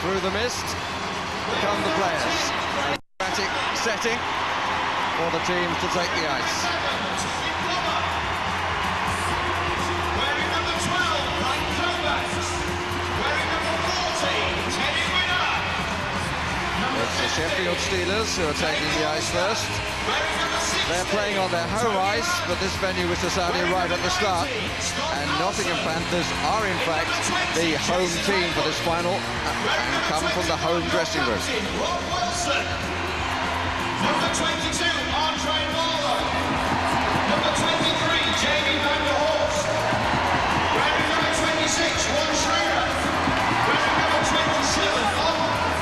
Through the mist come the players. Dramatic setting for the teams to take the ice. Wearing number 12, Mike Kovacs. Wearing number 14, Teddy Winner. It's the Sheffield Steelers who are taking the ice first. They're playing on their home ice, but this venue was decided right at the start. And Nottingham Panthers are, in fact, the home team for this final and come from the home dressing room. Number 22, Andre Marlowe. Number 23, Jamie Van der Horst. Wearing number 26, Ron Schroeder. Wearing number 27,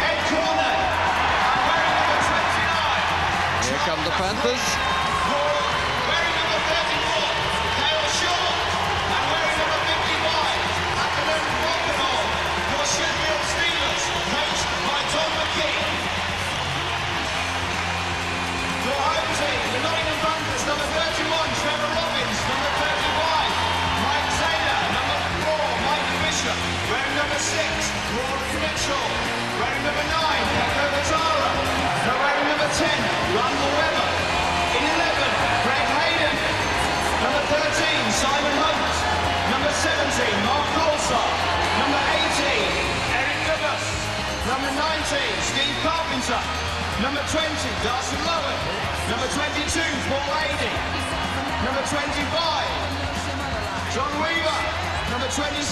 Ed Cornet. And wearing number 29. Here come the Panthers. Wearing number 34, Dale Shaw. And wearing number 55, Hakanen Wolkenhall. Your Sheffield Steelers, coached by Tom McKee. Your home team, the Nottingham Panthers, number 31, Trevor Robbins, number 35, Mike Taylor, number 4, Mike Bishop, wearing number 6, Rory Mitchell, wearing number 9, Peko Batara, wearing number 10, Randall Webber, in 11, Greg Hayden, number 13, Simon Hunt, number 17, Mark Colsar, number 18, Eric Douglas, number 19, Steve Carpenter, number 20, Darcy Lowen. Number 22, Paul Adey. Number 25, John Weaver. Number 27,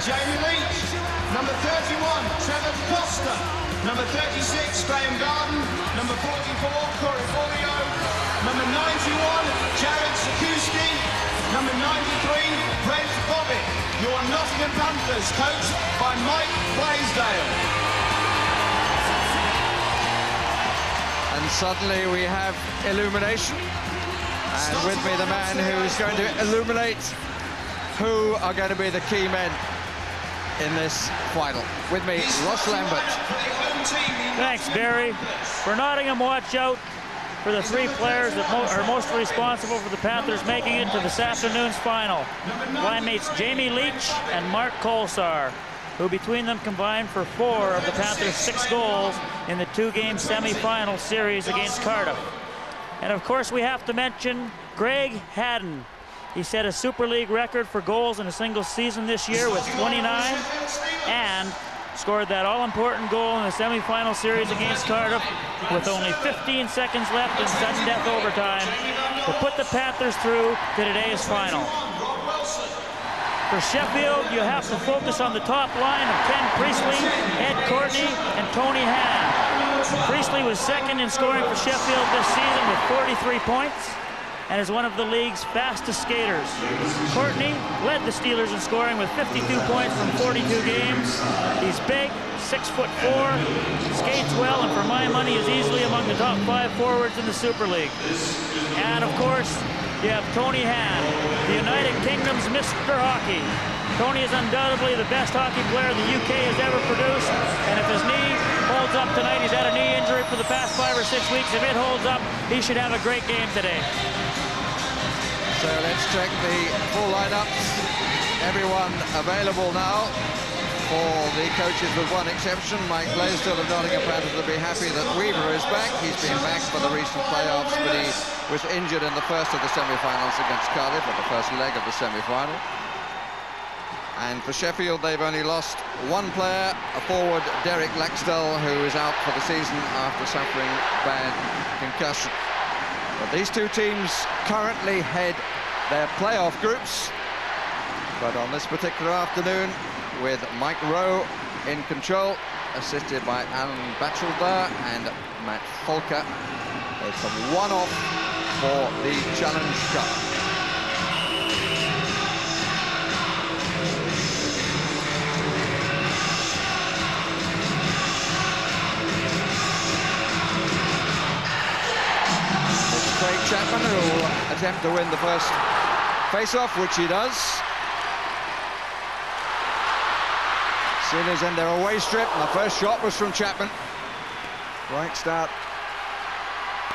Jamie Leach. Number 31, Trevor Costa. Number 36, Graham Garden. Number 44, Corey Folio. Number 91, Jared Sikuski. Number 93, Brent Bobbitt. Your Nottingham Panthers, coached by Mike Blaisdell. And suddenly we have illumination. And with me the man who is going to illuminate who are going to be the key men in this final. With me, Ross Lambert. Thanks, Barry. For Nottingham, watch out for the three players that are most responsible for the Panthers making it to this afternoon's final. Line mates Jamie Leach and Mark Colsar, who between them combined for 4 of the Panthers' 6 goals in the 2-game semi-final series against Cardiff. And of course we have to mention Greg Hadden. He set a Super League record for goals in a single season this year with 29 and scored that all-important goal in the semi-final series against Cardiff with only 15 seconds left in sudden death overtime to put the Panthers through to today's final. For Sheffield, you have to focus on the top line of Ken Priestley, Ed Courtney, and Tony Hann. Priestley was second in scoring for Sheffield this season with 43 points and is one of the league's fastest skaters. Courtney led the Steelers in scoring with 52 points from 42 games. He's big, 6'4", skates well, and for my money is easily among the top 5 forwards in the Super League. And of course, you have Tony Hann, the United Kingdom's Mr. Hockey. Tony is undoubtedly the best hockey player the UK has ever produced, and if his knee holds up tonight, he's had a knee injury for the past 5 or 6 weeks. If it holds up, he should have a great game today. So let's check the full lineups. Everyone available now for the coaches with one exception. Mike Blaisdell of Nottingham Panthers will be happy that Weaver is back. He's been back for the recent playoffs, but he was injured in the first of the semi-finals against Cardiff, at the first leg of the semi-final. And for Sheffield, they've only lost one player, a forward, Derek Laxdell, who is out for the season after suffering bad concussion. But these two teams currently head their playoff groups. But on this particular afternoon, with Mike Rowe in control, assisted by Alan Batchelder and Matt Folker, it's a one-off for the Challenge Cup. Craig Chapman, who will attempt to win the first face-off, which he does. Steelers in their away strip, and the first shot was from Chapman. Right start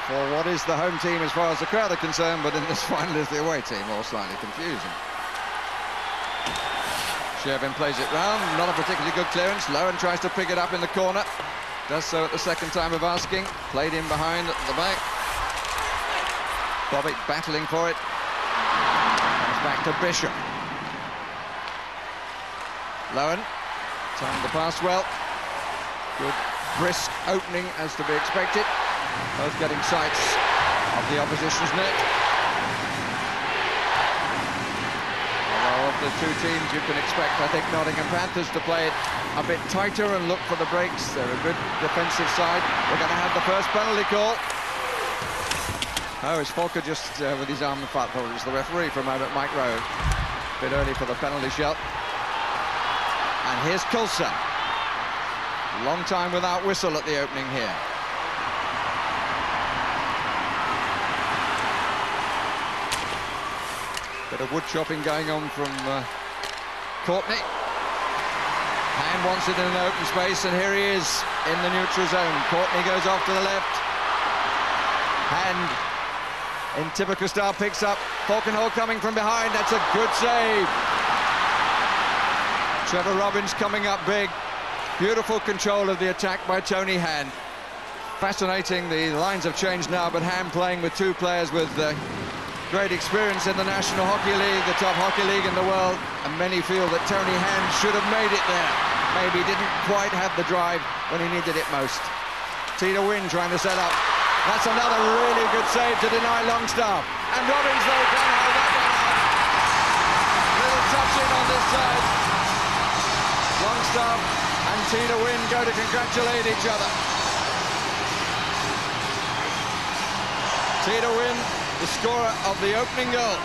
for what is the home team as far as the crowd are concerned, but in this final is the away team, all slightly confusing. Shevin plays it round, not a particularly good clearance. Lowen tries to pick it up in the corner. Does so at the second time of asking. Played in behind at the back. Bobbitt battling for it. Comes back to Bishop. Lowen timed the pass well. Good brisk opening as to be expected. Both getting sights of the opposition's net. Although of the two teams you can expect, I think, Nottingham Panthers to play it a bit tighter and look for the breaks. They're a good defensive side. We're going to have the first penalty call. Oh, it's Falker just with his arm in front. Thought it was the referee for a moment, Mike Rowe. A bit early for the penalty shot. And here's Coulson. Long time without whistle at the opening here. Bit of wood chopping going on from Courtney. Hand wants it in an open space, and here he is in the neutral zone. Courtney goes off to the left. Hand in typical style picks up. Falkenhall coming from behind. That's a good save. Trevor Robbins coming up big. Beautiful control of the attack by Tony Hand. Fascinating. The lines have changed now, but Hand playing with two players with great experience in the National Hockey League, the top hockey league in the world, and many feel that Tony Hand should have made it there. Maybe didn't quite have the drive when he needed it most. Tina Wynn trying to set up. That's another really good save to deny Longstaff. And Robbins, though, can't hold that one out. Little touch in on this side. Longstaff and Tina Wynn go to congratulate each other. Tina Wynn, the scorer of the opening goal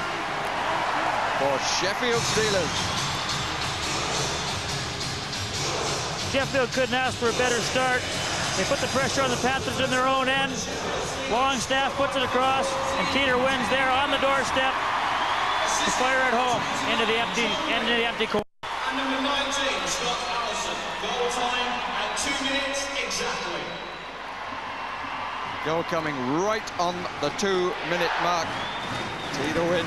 for Sheffield Steelers. Sheffield couldn't ask for a better start. They put the pressure on the Panthers in their own end. Longstaff puts it across, and Tina Wynn's there on the doorstep to fire it home into the empty corner. And number 19, Scott Allison. Goal time at 2 minutes exactly. Goal coming right on the 2-minute mark. Tina Wynn,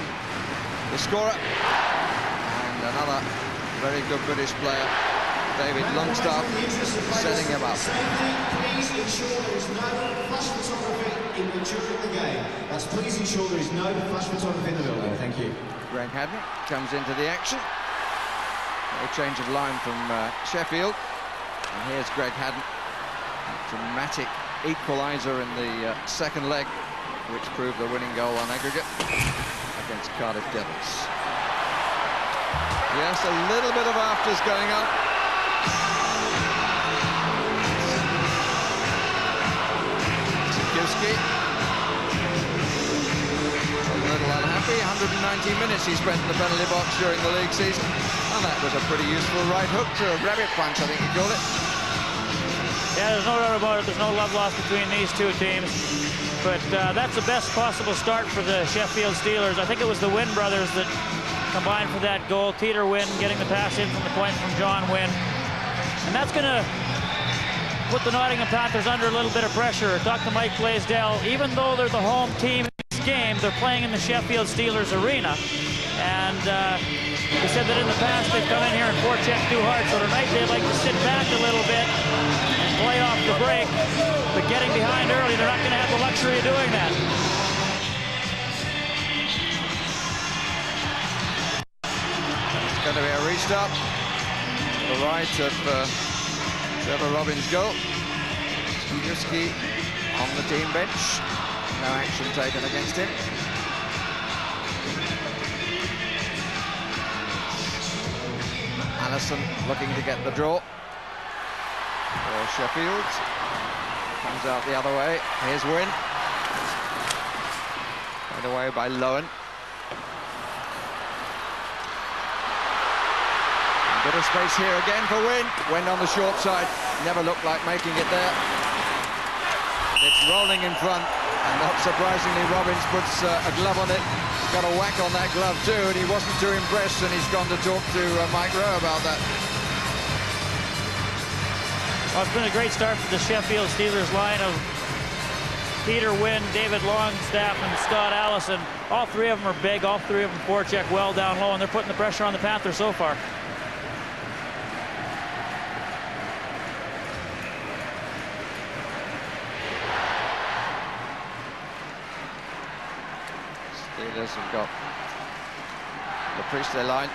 the scorer. And another very good British player, David Longstaff, setting him up. Please ensure there is no flash photography during the game. That's please ensure there is no flash photography in the building. Thank you. Greg Haddon comes into the action. A change of line from Sheffield. And here's Greg Haddon. Dramatic equaliser in the second leg, which proved the winning goal on aggregate against Cardiff Devils. Yes, a little bit of afters going on. Sikowski, a little unhappy. 190 minutes he spent in the penalty box during the league season, and that was a pretty useful right hook to a rabbit punch, I think he called it. Yeah, there's no doubt about it. There's no love lost between these two teams. But that's the best possible start for the Sheffield Steelers. I think it was the Wynn brothers that combined for that goal. Peter Wynn getting the pass in from the point from John Wynn. And that's going to put the Nottingham Panthers under a little bit of pressure. Talk to Mike Blaisdell. Even though they're the home team in this game, they're playing in the Sheffield Steelers arena. And he said that in the past they've come in here and forecheck too hard. So tonight they'd like to sit back a little bit, play off the break, but getting behind early, they're not going to have the luxury of doing that. It's going to be a restart to the right of Trevor Robbins' goal. Sikowski on the team bench. No action taken against him. Allison looking to get the draw for Sheffield. Comes out the other way. Here's Wynn. Played away by Lowen. A bit of space here again for Wynn. Went on the short side. Never looked like making it there. It's rolling in front, and not surprisingly, Robbins puts a glove on it. Got a whack on that glove too, and he wasn't too impressed, and he's gone to talk to Mike Rowe about that. Well, it's been a great start for the Sheffield Steelers line of Peter Wynn, David Longstaff, and Scott Allison. All three of them are big, all three of them forecheck well down low, and they're putting the pressure on the Panthers so far. Steelers have got the Priestley line.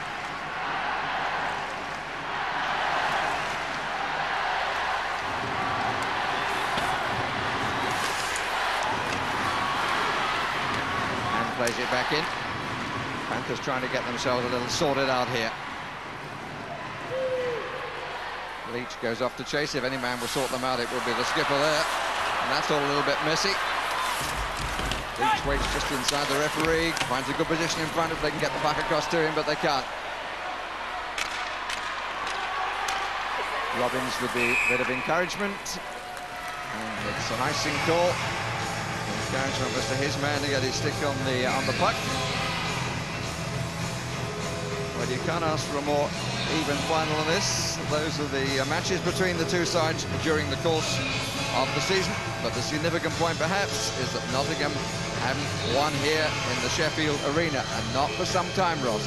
And plays it back in. Panthers trying to get themselves a little sorted out here. Leach goes off to chase. If any man will sort them out, it will be the skipper there. And that's all a little bit messy. Leach waits just inside the referee, finds a good position in front if they can get the puck across to him, but they can't. Robbins with the bit of encouragement. And it's an icing call. The encouragement was to his man to get his stick on the puck. Well, you can't ask for a more even final than this. Those are the matches between the two sides during the course of the season. But the significant point, perhaps, is that Nottingham haven't won here in the Sheffield arena, and not for some time, Ross.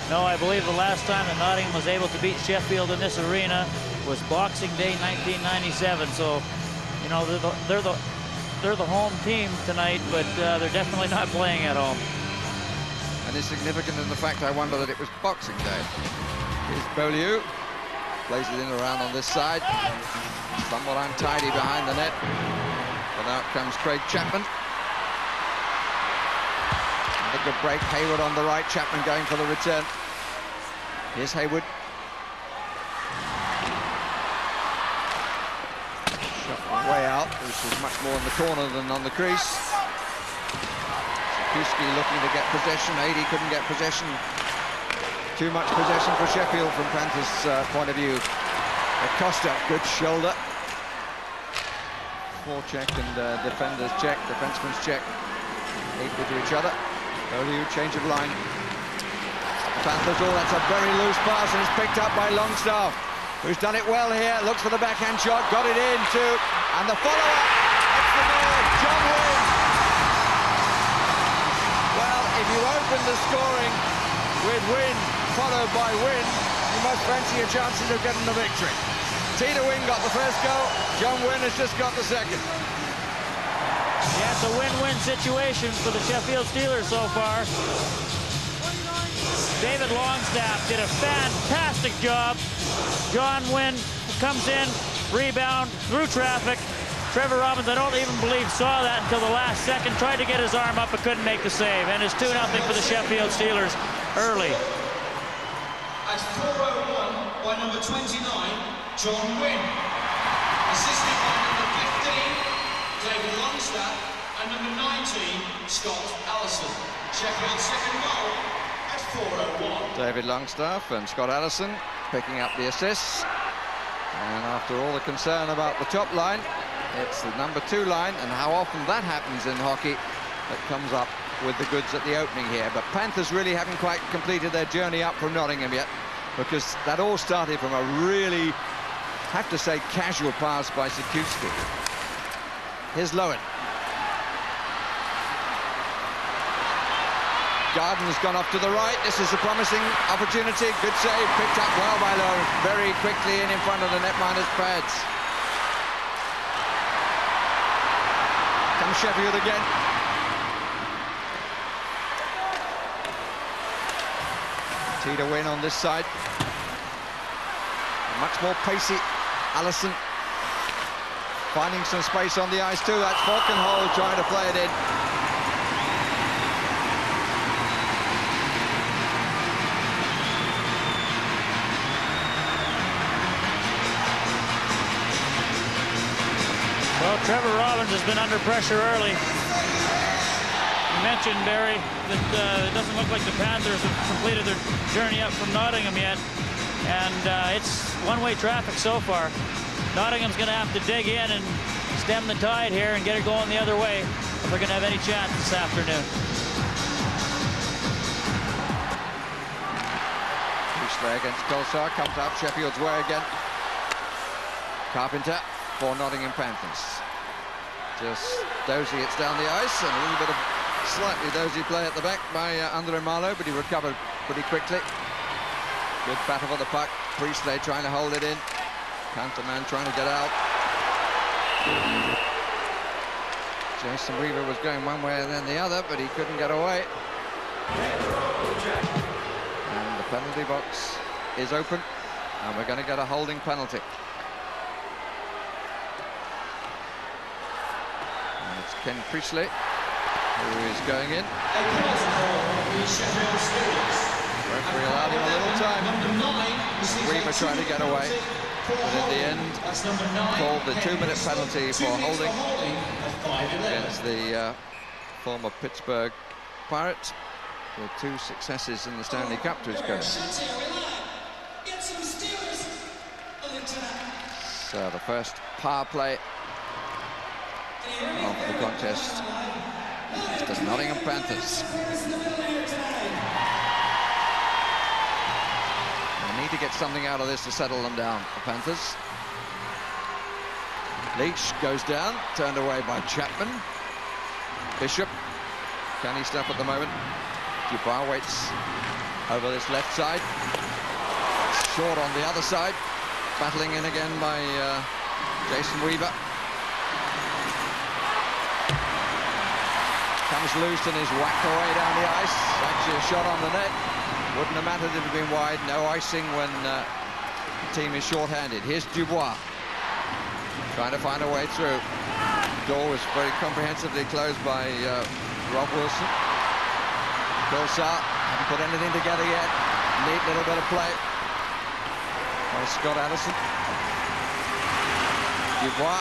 No, I believe the last time that Nottingham was able to beat Sheffield in this arena was Boxing Day 1997. So, you know, they're the home team tonight, but they're definitely not playing at home. And it's significant in the fact I wonder that it was Boxing Day. Here's Beaulieu, plays it in around on this side, somewhat untidy behind the net, but out comes Craig Chapman. A good break, Hayward on the right, Chapman going for the return. Here's Hayward. Shot way out, which is much more in the corner than on the crease. Kuski looking to get possession. 80 couldn't get possession. Too much possession for Sheffield from Panthers' point of view. Acosta, good shoulder. Forecheck and defender's check, defenseman's check. Equal to each other. Beaulieu, change of line. Panthers, oh, that's a very loose pass, and it's picked up by Longstaff, who's done it well here. Looks for the backhand shot, got it in too. And the follow-up, it's the goal, John Wynn. Well, if you open the scoring with Wynn, followed by Wynn, you must fancy your chances of getting the victory. Tina Wynn got the first goal, John Wynn has just got the second. Yeah, it's a win-win situation for the Sheffield Steelers so far. David Longstaff did a fantastic job. John Wynn comes in, rebound, through traffic. Trevor Robbins, I don't even believe, saw that until the last second. Tried to get his arm up, but couldn't make the save. And it's 2-0 for the Sheffield Steelers early. At 4:01 by number 29, John Wynn. Assisted by number 15, David Longstaff, and number 19, Scott Allison. Sheffield's second goal at 4:01. David Longstaff and Scott Allison picking up the assists. And after all the concern about the top line, it's the number 2 line, and how often that happens in hockey, that comes up with the goods at the opening here. But Panthers really haven't quite completed their journey up from Nottingham yet, because that all started from a really, have to say, casual pass by Sikuski. Here's Lowen. Garden's gone off to the right. This is a promising opportunity. Good save, picked up well by Lowen. Very quickly in front of the netminder's pads. Comes Sheffield again. Tita Wynn on this side. Much more pacey. Allison finding some space on the ice too. That's Falkenhold trying to play it in. Well, Trevor Robbins has been under pressure early. You mentioned, Barry, that it doesn't look like the Panthers have completed their journey up from Nottingham yet. And it's one-way traffic so far. Nottingham's going to have to dig in and stem the tide here and get it going the other way if they're going to have any chance this afternoon. Priestley against Colsar, comes up Sheffield's way again. Carpenter for Nottingham Panthers. Just dozy, it's down the ice, and a little bit of slightly dozy play at the back by Andre Marlowe, but he recovered pretty quickly. Good battle for the puck. Priestley trying to hold it in. Canterman trying to get out. Jason Weaver was going one way and then the other, but he couldn't get away. And the penalty box is open, and we're going to get a holding penalty. And it's Ken Priestley who is going in. Referee allowed him a little time. Weaver trying to get away, but in the end called the 2-minute penalty for holding against the former Pittsburgh Pirate, with 2 successes in the Stanley Cup to his credit. So the first power play of the contest is the Nottingham Panthers. They need to get something out of this to settle them down, the Panthers. Leach goes down, turned away by Chapman. Bishop, canny stuff at the moment. Dubois waits over this left side. Short on the other side. Battling in again by Jason Weaver. Comes loose and is whacked away down the ice. Actually a shot on the net. Wouldn't have mattered if it had been wide. No icing when the team is short-handed. Here's Dubois. Trying to find a way through. Door was very comprehensively closed by Rob Wilson. Bilsar hasn't put anything together yet. Neat little bit of play by Scott Allison. Dubois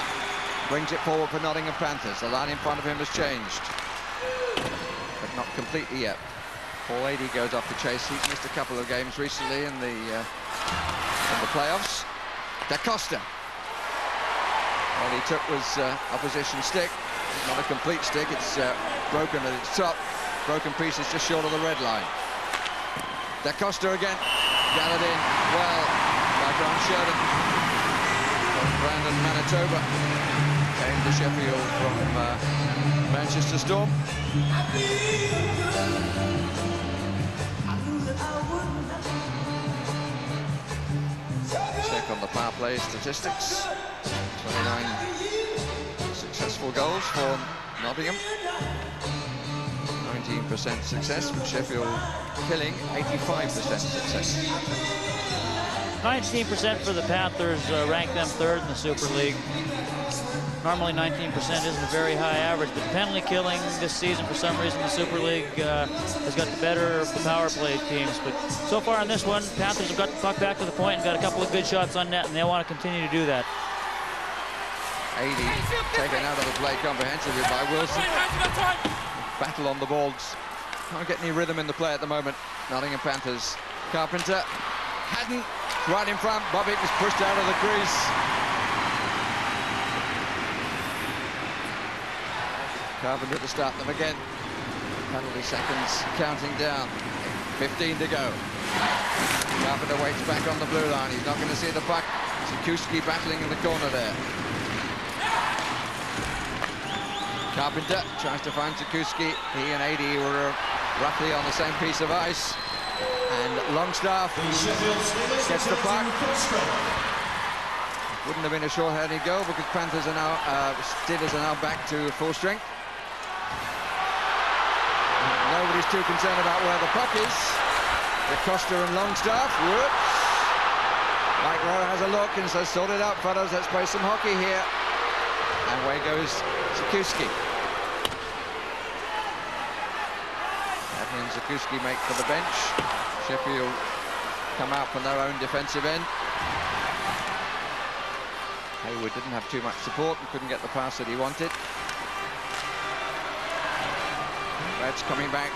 brings it forward for Nottingham Panthers. The line in front of him has changed, but not completely yet. Paul Adey goes off the chase. He's missed a couple of games recently in the playoffs. Da Costa. All he took was opposition stick. Not a complete stick. It's broken at its top. Broken pieces just short of the red line. Da Costa again. Gathered in well by Grant Sheridan from Brandon, Manitoba. Came to Sheffield from Manchester Storm. Check on the power play statistics. 29 successful goals for Nottingham. 19% success, with Sheffield killing 85% success. 19% for the Panthers, rank them 3rd in the Super League. Normally 19% isn't a very high average, but penalty killing this season, for some reason, the Super League has got the better of the power play teams. But so far in this one, Panthers have got the puck back to the point and got a couple of good shots on net, and they want to continue to do that. 80 taken out of the play comprehensively by Wilson. Battle on the balls. Can't get any rhythm in the play at the moment. Nottingham Panthers. Carpenter. Hadden right in front. Bobbitt was pushed out of the crease. Carpenter to start them again. Penalty seconds counting down. 15 to go. Carpenter waits back on the blue line. He's not going to see the puck. Sikuski battling in the corner there. Carpenter tries to find Sikuski. He and Adey were roughly on the same piece of ice. And Longstaff gets the puck. Wouldn't have been a short-handed goal because Panthers are now, Steelers are now back to full strength. Nobody's too concerned about where the puck is. Da Costa and Longstaff. Whoops. Mike Rowe has a look and says, sort it out, fellas. Let's play some hockey here. And away goes Sikuski. That means Sikuski make for the bench. Sheffield come out from their own defensive end. Hayward didn't have too much support and couldn't get the pass that he wanted. Red's coming back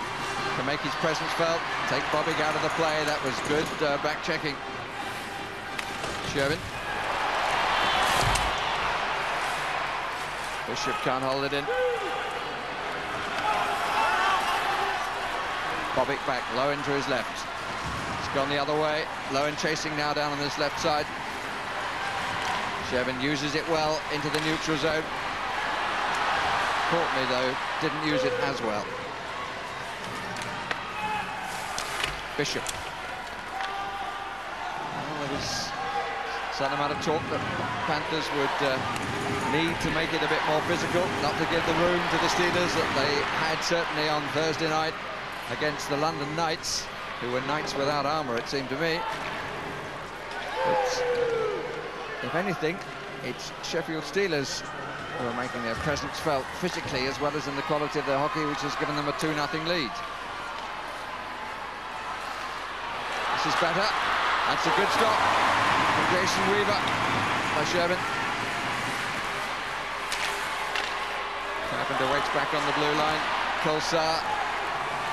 to make his presence felt. Take Bobbig out of the play. That was good back checking. Sherwin. Bishop can't hold it in. Bobbik back, Lowen to his left. It's gone the other way. Lowen chasing now down on this left side. Sherwin uses it well into the neutral zone. Courtney, though, didn't use it as well. Bishop. Well, there was some amount of talk that Panthers would need to make it a bit more physical, not to give the room to the Steelers that they had certainly on Thursday night. against the London Knights, who were knights without armour, it seemed to me. But if anything, it's Sheffield Steelers who are making their presence felt physically as well as in the quality of their hockey, which has given them a 2-0 lead. This is better. That's a good stop from Jason Weaver by Shervin. Carpenter waits back on the blue line. Kolsar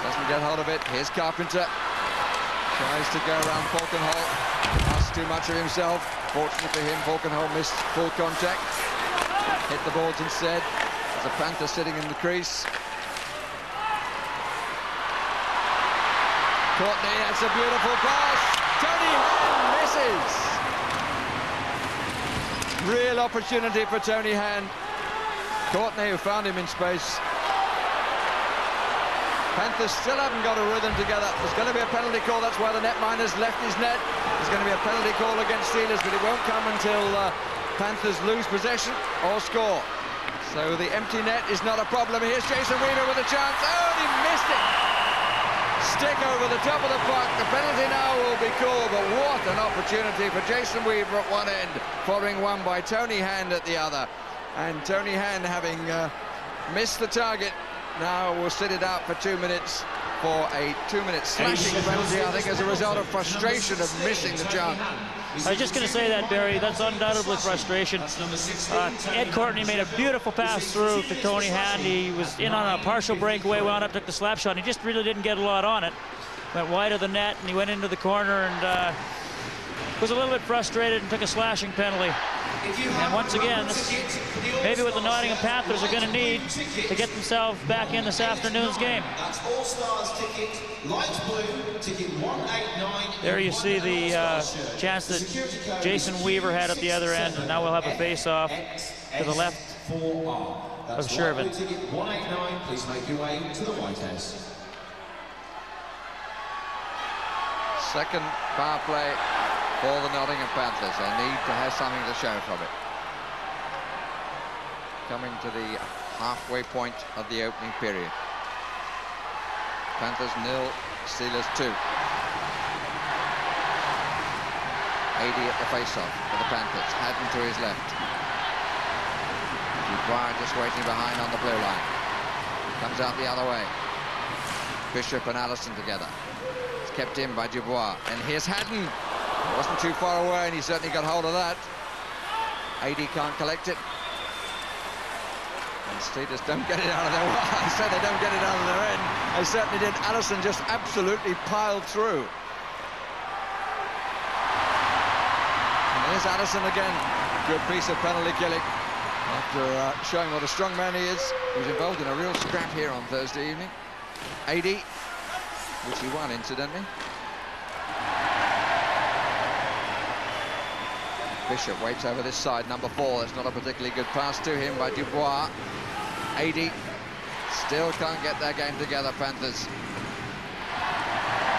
doesn't get hold of it. Here's Carpenter. Tries to go around Falkenhol. Asks too much of himself. Fortunately for him, Falkenhol missed full contact. Hit the boards instead. There's a Panther sitting in the crease. Courtney, that's a beautiful pass. Tony Hand misses. Real opportunity for Tony Hand. Courtney, who found him in space. Panthers still haven't got a rhythm together. There's going to be a penalty call. That's why the netminder's left his net. There's going to be a penalty call against Steelers, but it won't come until Panthers lose possession or score. So the empty net is not a problem. Here's Jason Weaver with a chance. Oh, he missed it. Stick over the top of the puck. The penalty now will be called, but what an opportunity for Jason Weaver at one end, following one by Tony Hand at the other. And Tony Hand, having missed the target, now will sit it out for 2 minutes for a 2-minute slashing penalty, I think, as a result of frustration of missing the chance. I was just going to say that, Barry. That's undoubtedly frustration. Ed Courtney made a beautiful pass through to Tony Hand. He was in on a partial breakaway, wound up, took the slap shot. He just really didn't get a lot on it. Went wide of the net, and he went into the corner and was a little bit frustrated and took a slashing penalty. And once again, this is maybe what the Nottingham Panthers are going to need to get themselves back in this afternoon's game. That's All-Stars ticket, light blue, ticket 189. There you see the chance that Jason Weaver had at the other end, and now we'll have a face-off to the left of Shervin. Ticket 189, please make your way to the White House. Second power play for the Nottingham Panthers. They need to have something to show from it. Coming to the halfway point of the opening period. Panthers 0, Steelers 2. 80 at the face-off for the Panthers. Haddon to his left. Dubois just waiting behind on the blue line. Comes out the other way. Bishop and Allison together. It's kept in by Dubois. And here's Haddon. It wasn't too far away, and he certainly got hold of that. 80 can't collect it. And Steelers don't get it out of their way. I said they don't get it out of their end. They certainly did. Allison just absolutely piled through. And there's Allison again. Good piece of penalty killing. After showing what a strong man he is. He was involved in a real scrap here on Thursday evening. 80, which he won, incidentally. Bishop waits over this side, number 4. That's not a particularly good pass to him by Dubois. 80. Still can't get their game together, Panthers.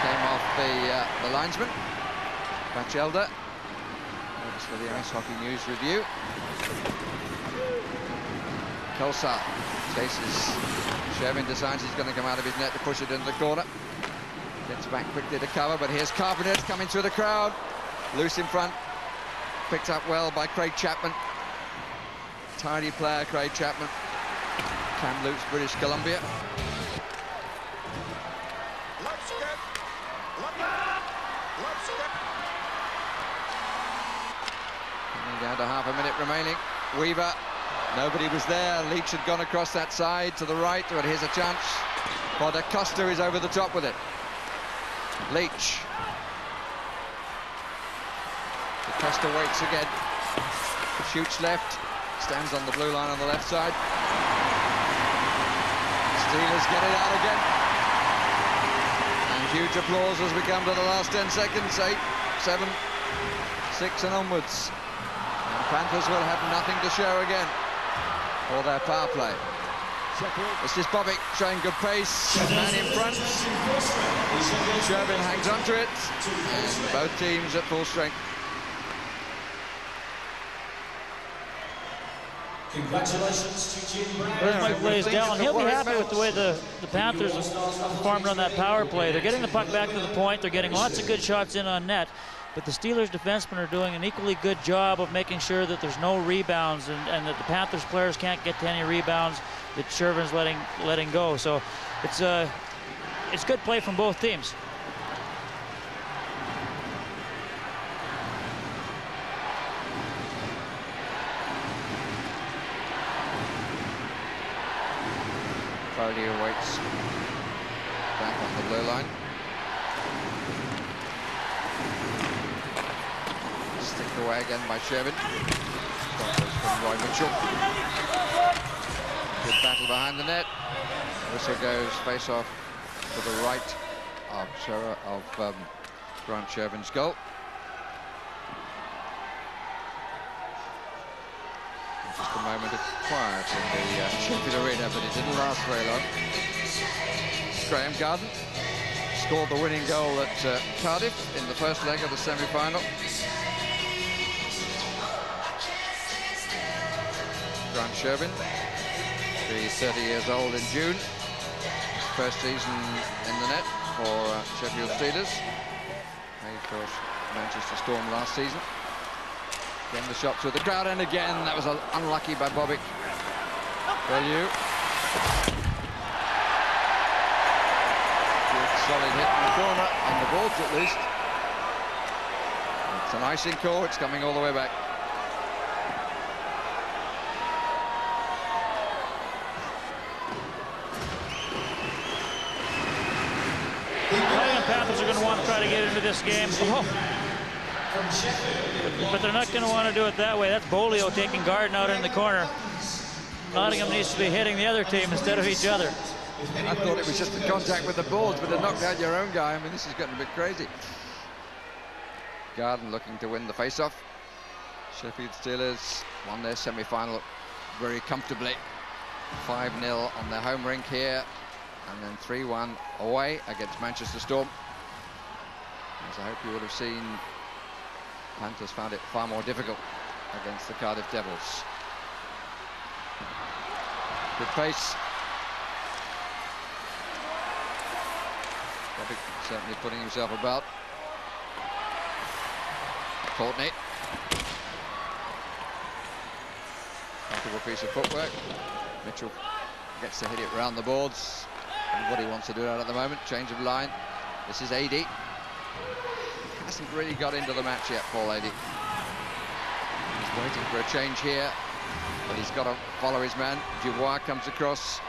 Came off the linesman, Batchelder. Thanks for the Ice Hockey News review. Kolsar chases. Shervin decides he's going to come out of his net to push it into the corner. Gets back quickly to cover, but here's Carpenter coming through the crowd. Loose in front. Picked up well by Craig Chapman. Tidy player, Craig Chapman. Kamloops, British Columbia. Coming down to half a minute remaining. Weaver, nobody was there. Leach had gone across that side to the right, but here's a chance. But Acosta is over the top with it. Leach. Acosta waits again, shoots left, stands on the blue line on the left side. Steelers get it out again. And huge applause as we come to the last 10 seconds. 8, 7, 6 and onwards. And Panthers will have nothing to show again for their power play. This is Bobic showing good pace, man in front. Shervin hangs on to it, and both teams at full strength. Congratulations to Jim Brown. There's Mike Blaisdell, and he'll be happy with the way the Panthers have performed on that power play. They're getting the puck back to the point. They're getting lots of good shots in on net. But the Steelers defensemen are doing an equally good job of making sure that there's no rebounds and that the Panthers players can't get to any rebounds that Shervin's letting go. So it's good play from both teams. Foley waits back on the blue line. Sticked away again by Shervin. From Roy Mitchell. Good battle behind the net. Whistle goes face off to the right of Grant Shervin's goal. Just a moment of quiet in the Sheffield arena, but it didn't last very long. Graham Garden scored the winning goal at Cardiff in the first leg of the semi-final. Grant Shervin, be 30 years old in June. First season in the net for Sheffield Steelers. Played for Manchester Storm last season. Getting the shot through the crowd, and again that was unlucky by Bobic. Value. Good solid hit in the corner, on the boards at least. It's an icing call, it's coming all the way back. The Panthers are going to want to try to get into this game. But they're not going to want to do it that way. That's Bolio taking Garden out in the corner. Nottingham needs to be hitting the other team instead of each other. I thought it was just the contact with the boards, but to knock out your own guy, I mean, this is getting a bit crazy. Garden looking to win the face-off. Sheffield Steelers won their semi-final very comfortably. 5-0 on their home rink here, and then 3-1 away against Manchester Storm. As I hope you would have seen, Panthers found it far more difficult against the Cardiff Devils. Good pace. Bobic certainly putting himself about. Courtney. Comfortable piece of footwork. Mitchell gets to hit it round the boards. And what he wants to do out at the moment, change of line. This is AD. Hasn't really got into the match yet, Paul Adey. He's waiting for a change here, but he's got to follow his man. Dubois comes across.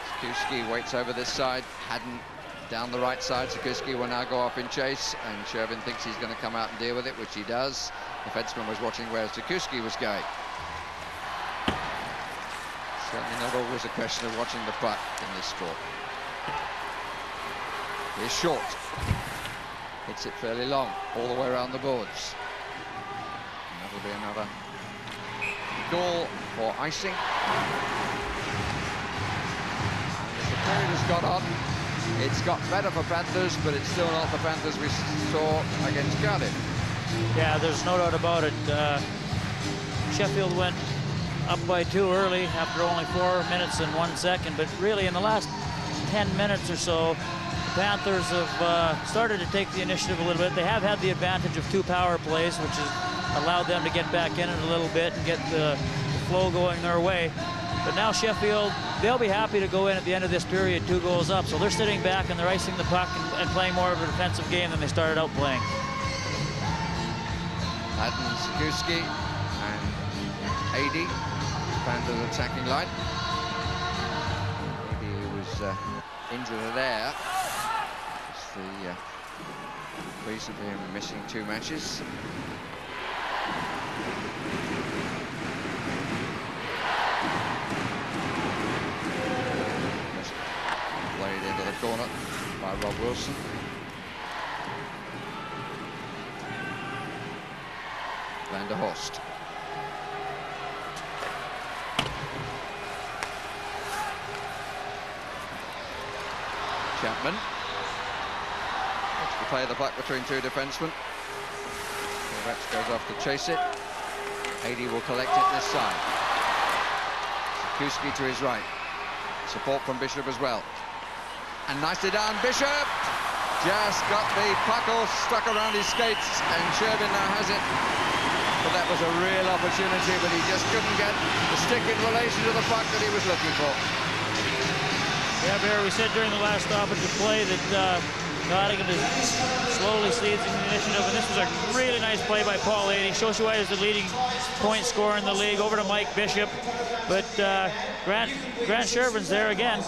Sikorsky waits over this side. Haddon down the right side. Sikorsky will now go off in chase, and Shervin thinks he's going to come out and deal with it, which he does. The defenseman was watching where Sikorsky was going. Certainly not always a question of watching the puck in this sport. He's short. Hits it fairly long, all the way around the boards. And that'll be another goal for icing. And as the period has got on, it's got better for Panthers, but it's still not the Panthers we saw against Cardiff. Yeah, there's no doubt about it. Sheffield went up by 2 early after only 4 minutes and 1 second, but really in the last 10 minutes or so, the Panthers have started to take the initiative a little bit. They have had the advantage of 2 power plays, which has allowed them to get back in it a little bit and get the flow going their way. But now Sheffield, they'll be happy to go in at the end of this period 2 goals up. So they're sitting back and they're icing the puck and playing more of a defensive game than they started out playing. Haddon, Sikorsky, and AD, Panthers attacking line. Maybe he was injured there. It's the reason for him missing 2 matches. Just played into the corner by Rob Wilson. Van der Horst. Chapman. Looks to play the puck between 2 defensemen. Rex goes off to chase it. 80 will collect it this side. Kuski to his right. Support from Bishop as well. And nicely down, Bishop! Just got the puck all stuck around his skates, and Shervin now has it. But that was a real opportunity, but he just couldn't get the stick in relation to the puck that he was looking for. Yeah, Barry, we said during the last stoppage of play that Nottingham is slowly seizing the initiative, and this was a really nice play by Paul 80. Shows you why he's the leading point scorer in the league, over to Mike Bishop. But Grant Shervin's there again.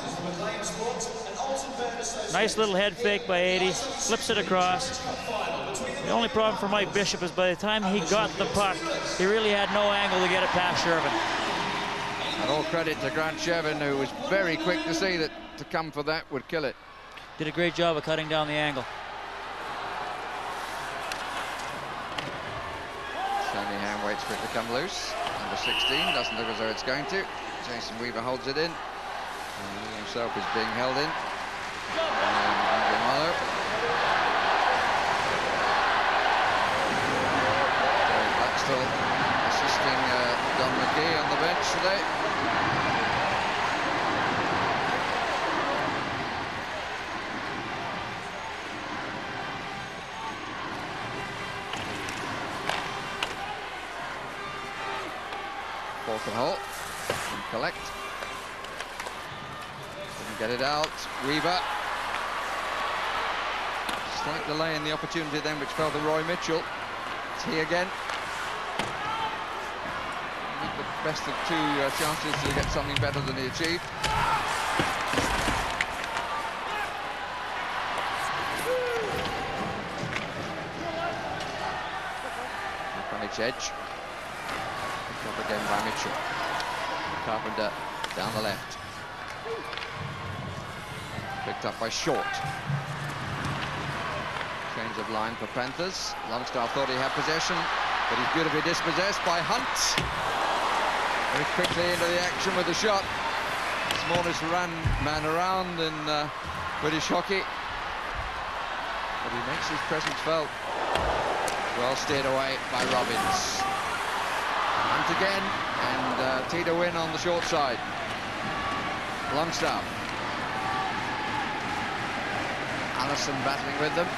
Nice little head fake by 80, flips it across. The only problem for Mike Bishop is by the time he got the puck, he really had no angle to get it past Shervin. And all credit to Grant Shervin, who was very quick to see that to come for that would kill it. Did a great job of cutting down the angle. Shanahan waits for it to come loose. Number 16 doesn't look as though it's going to. Jason Weaver holds it in. And he himself is being held in. And Gary Blackstall assisting Don McGee on the bench today. Hole and collect. Didn't get it out. Weaver. Slight delay in the opportunity then, which fell to Roy Mitchell. It's he again. Not the best of two chances to get something better than he achieved. Up on its edge. Up again by Mitchell. Carpenter down the left. Picked up by Short. Change of line for Panthers. Longstaff thought he had possession, but he's beautifully dispossessed by Hunt. Very quickly into the action with the shot. Smallest man around in British hockey. But he makes his presence felt. Well steered away by Robbins. Hunt again, and Tito win on the short side. Longstaff. Allison battling with them.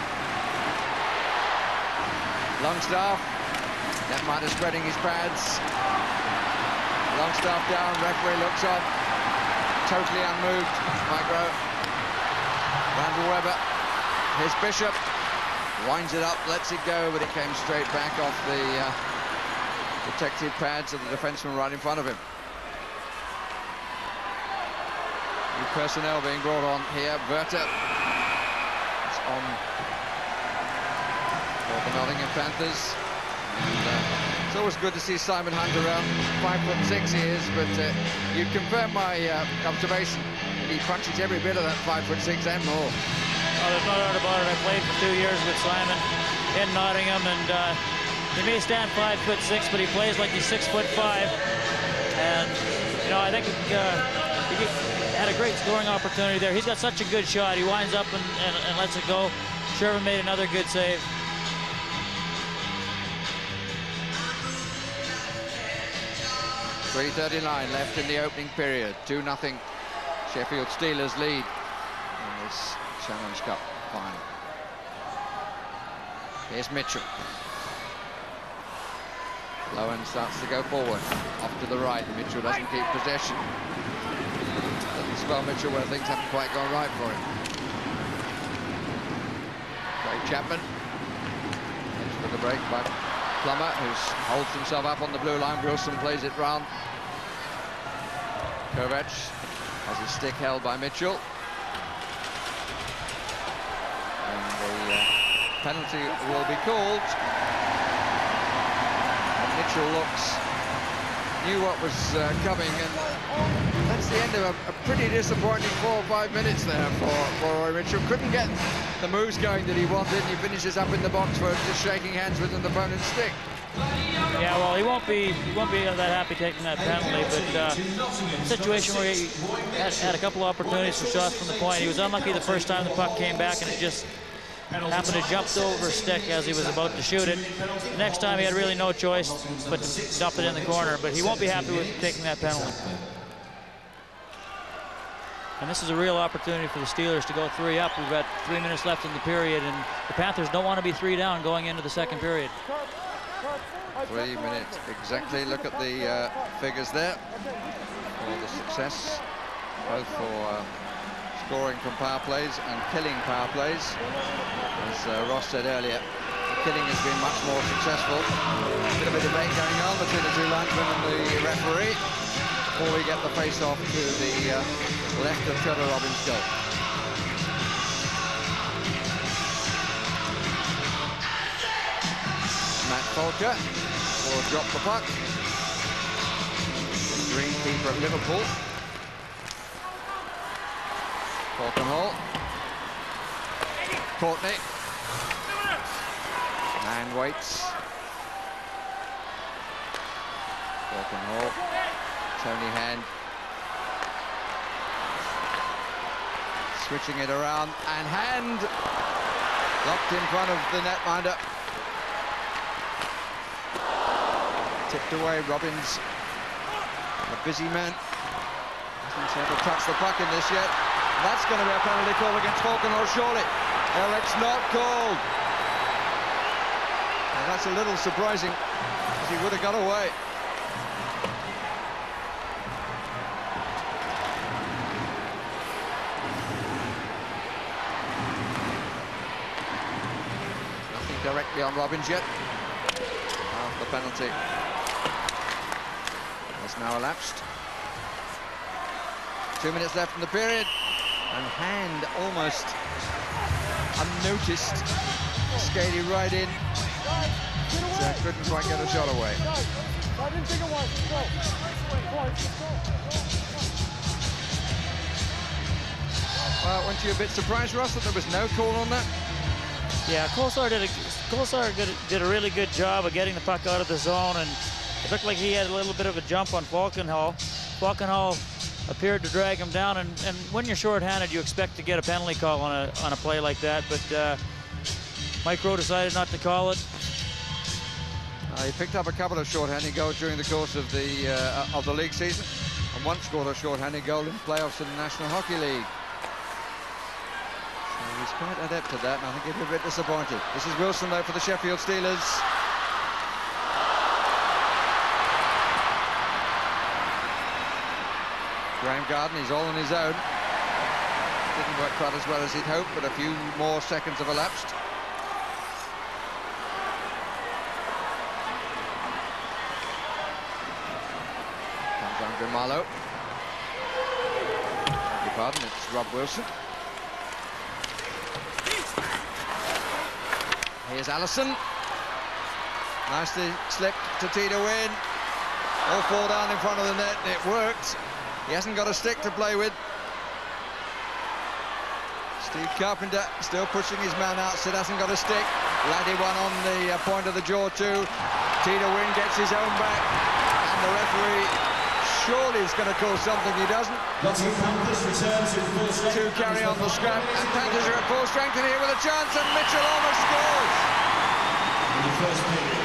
Longstaff. Netminder spreading his pads. Longstaff down, referee looks on. Totally unmoved, Micro. Randall Webber. Here's Bishop. Winds it up, lets it go, but it came straight back off the protective pads of the defenseman right in front of him. New personnel being brought on here. Berta is on for the Nottingham Panthers. And, it's always good to see Simon Hunt around. 5'6" he is, but you confirm my observation. He punches every bit of that 5'6" and more. Oh, there's no doubt about it. I played for 2 years with Simon in Nottingham, and he may stand 5'6", but he plays like he's 6'5". And you know, I think he had a great scoring opportunity there. He's got such a good shot. He winds up and lets it go. Shervin made another good save. .339 left in the opening period. 2-0 Sheffield Steelers lead in this Challenge Cup final. Here's Mitchell. Lowen starts to go forward, off to the right. Mitchell doesn't keep possession. Doesn't spell Mitchell where things haven't quite gone right for him. Craig Chapman. Thanks for the break by Plummer, who holds himself up on the blue line. Wilson plays it round. Kovac has his stick held by Mitchell. And the penalty will be called. Mitchell knew what was coming, and that's the end of a pretty disappointing 4 or 5 minutes there for Roy Mitchell. Couldn't get the moves going that he wanted, and he finishes up in the box for just shaking hands with an opponent's stick. Yeah, well, he won't be that happy taking that penalty, but a situation where he had a couple of opportunities for shots from the point. He was unlucky the first time the puck came back, and it just happened to jump over a stick as he was about to shoot it. The next time he had really no choice but to dump it in the corner, but he won't be happy with taking that penalty. And this is a real opportunity for the Steelers to go 3 up. We've got 3 minutes left in the period, and the Panthers don't want to be 3 down going into the second period. 3 minutes exactly. Look at the figures there for the success, both for scoring from power plays and killing power plays. As Ross said earlier, the killing has been much more successful. A bit of a debate going on between the two linesmen and the referee before we get the face-off to the left of Trevor Robbins' goal. Matt Folker will drop the puck. Greenkeeper of Liverpool. Falkenhall. Courtney. And waits. Falkenhall. Tony Hand. Switching it around, and Hand locked in front of the netminder. Tipped away. Robbins, a busy man, hasn't had to touch the puck in this yet. That's going to be a penalty call against Falkenhall, surely. Well, it's not called. And that's a little surprising, because he would have got away. Nothing directly on Robbins yet. The penalty has now elapsed. 2 minutes left in the period, and Hand almost unnoticed, skated right in, but couldn't quite get a shot away. Well, weren't you a bit surprised, Ross, that there was no call on that? Yeah, Kolsar did a really good job of getting the puck out of the zone, and it looked like he had a little bit of a jump on Falkenhall. Falkenhall appeared to drag him down, and when you're short-handed, you expect to get a penalty call on a play like that, but Mike Rowe decided not to call it. He picked up a couple of short-handed goals during the course of the league season, and once scored a short-handed goal in playoffs in the National Hockey League. So he's quite adept at that, and I think he'll be a bit disappointed. This is Wilson, though, for the Sheffield Steelers. Graham Garden, he's all on his own. Didn't work quite as well as he'd hoped, but a few more seconds have elapsed. Andrew Marlowe. Beg your pardon, it's Rob Wilson. Here's Allison. Nicely slipped to Tito Wynn. All four down in front of the net, and it worked. He hasn't got a stick to play with. Steve Carpenter still pushing his man out. Sid hasn't got a stick. Laddie one on the point of the jaw too. Tito Wynn gets his own back, and the referee surely is going to call something he doesn't. Nottingham Panthers return to full strength. To carry on the scrap, and Panthers are at full strength in here with a chance, and Mitchell almost scores. In the first period.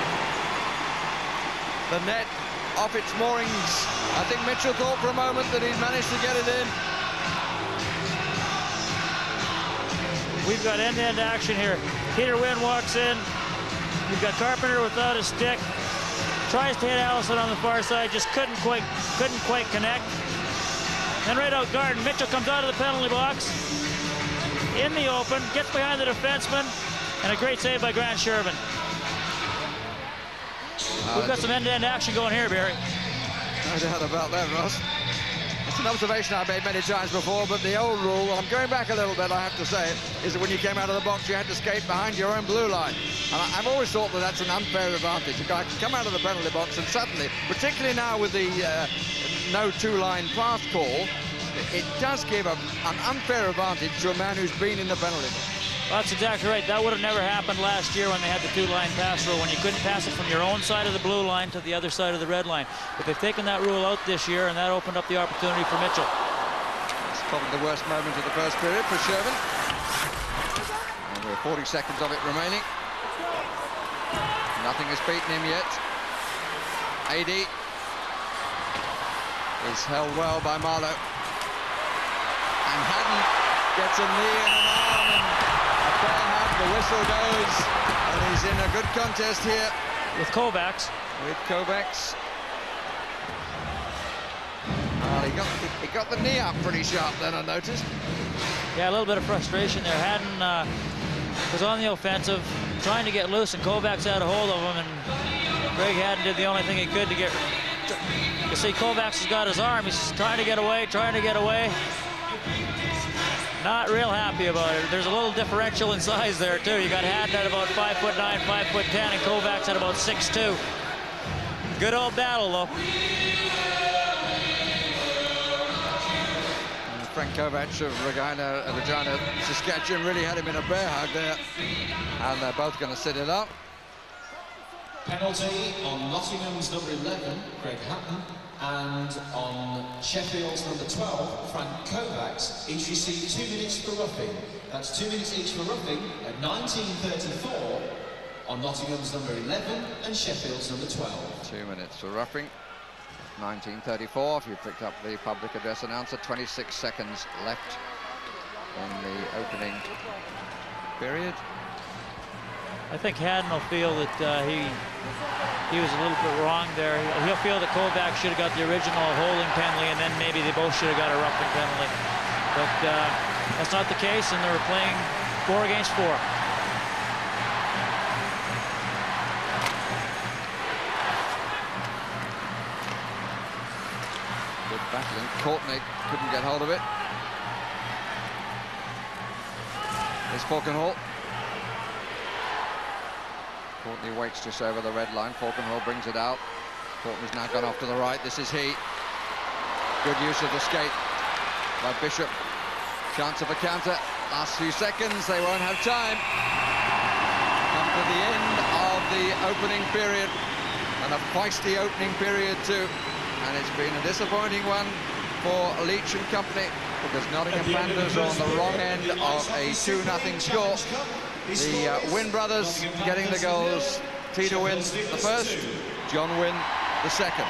The net off its moorings. I think Mitchell thought for a moment that he'd managed to get it in. We've got end-to-end action here. Peter Wynn walks in. We've got Carpenter without a stick. Tries to hit Allison on the far side, just couldn't quite connect. Then right out Garden, Mitchell comes out of the penalty box in the open, gets behind the defenseman, and a great save by Grant Shervin. We've got some end-to-end action going here, Barry. No doubt about that, Ross. It's an observation I've made many times before, but the old rule, I'm going back a little bit, I have to say, is that when you came out of the box, you had to skate behind your own blue line. And I've always thought that that's an unfair advantage. A guy can come out of the penalty box and suddenly, particularly now with the no two-line pass call, it does give an unfair advantage to a man who's been in the penalty box. Well, that's exactly right. That would have never happened last year when they had the two-line pass rule, when you couldn't pass it from your own side of the blue line to the other side of the red line. But they've taken that rule out this year, and that opened up the opportunity for Mitchell. It's probably the worst moment of the first period for Shervin. And With 40 seconds of it remaining. Nothing has beaten him yet. 80 is held well by Marlowe. And Haddon gets a knee and an arm, and a fair hug. The whistle goes, and he's in a good contest here. With Kovacs. With Kovacs. He got the knee up pretty sharp then, I noticed. Yeah, a little bit of frustration there. Haddon was on the offensive, trying to get loose, and Kovacs had a hold of him, and Greg Haddon did the only thing he could to get... You see, Kovacs has got his arm. He's trying to get away, Not real happy about it. There's a little differential in size there, too. You got Haddon at about 5'9", 5'10", and Kovacs at about 6'2". Good old battle, though. Frank Kovacs of Regina, Saskatchewan really had him in a bear hug there. And they're both going to sit it up. Penalty on Nottingham's number 11, Greg Hatton, and on Sheffield's number 12, Frank Kovacs. Each received 2 minutes for roughing. That's 2 minutes each for roughing at 19:34 on Nottingham's number 11 and Sheffield's number 12. 2 minutes for roughing. 19:34, if you picked up the public address announcer. 26 seconds left in the opening period. I think Haddon will feel that he was a little bit wrong there. He'll feel that Kovacs should have got the original holding penalty, and then maybe they both should have got a roughing penalty. But that's not the case, and they were playing 4 against 4. Battling. Courtney couldn't get hold of it. There's Falkenhall. Courtney waits just over the red line. Falkenhall brings it out. Courtney's now gone off to the right. This is he. Good use of the skate by Bishop. Chance of a counter. Last few seconds. They won't have time. Come to the end of the opening period. And a feisty opening period too. And it's been a disappointing one for Leach and company, because Nottingham Panthers are on the wrong end of a 2-0 score. The Wynn brothers getting the goals. Peter Wynn the first, John Wynn the second.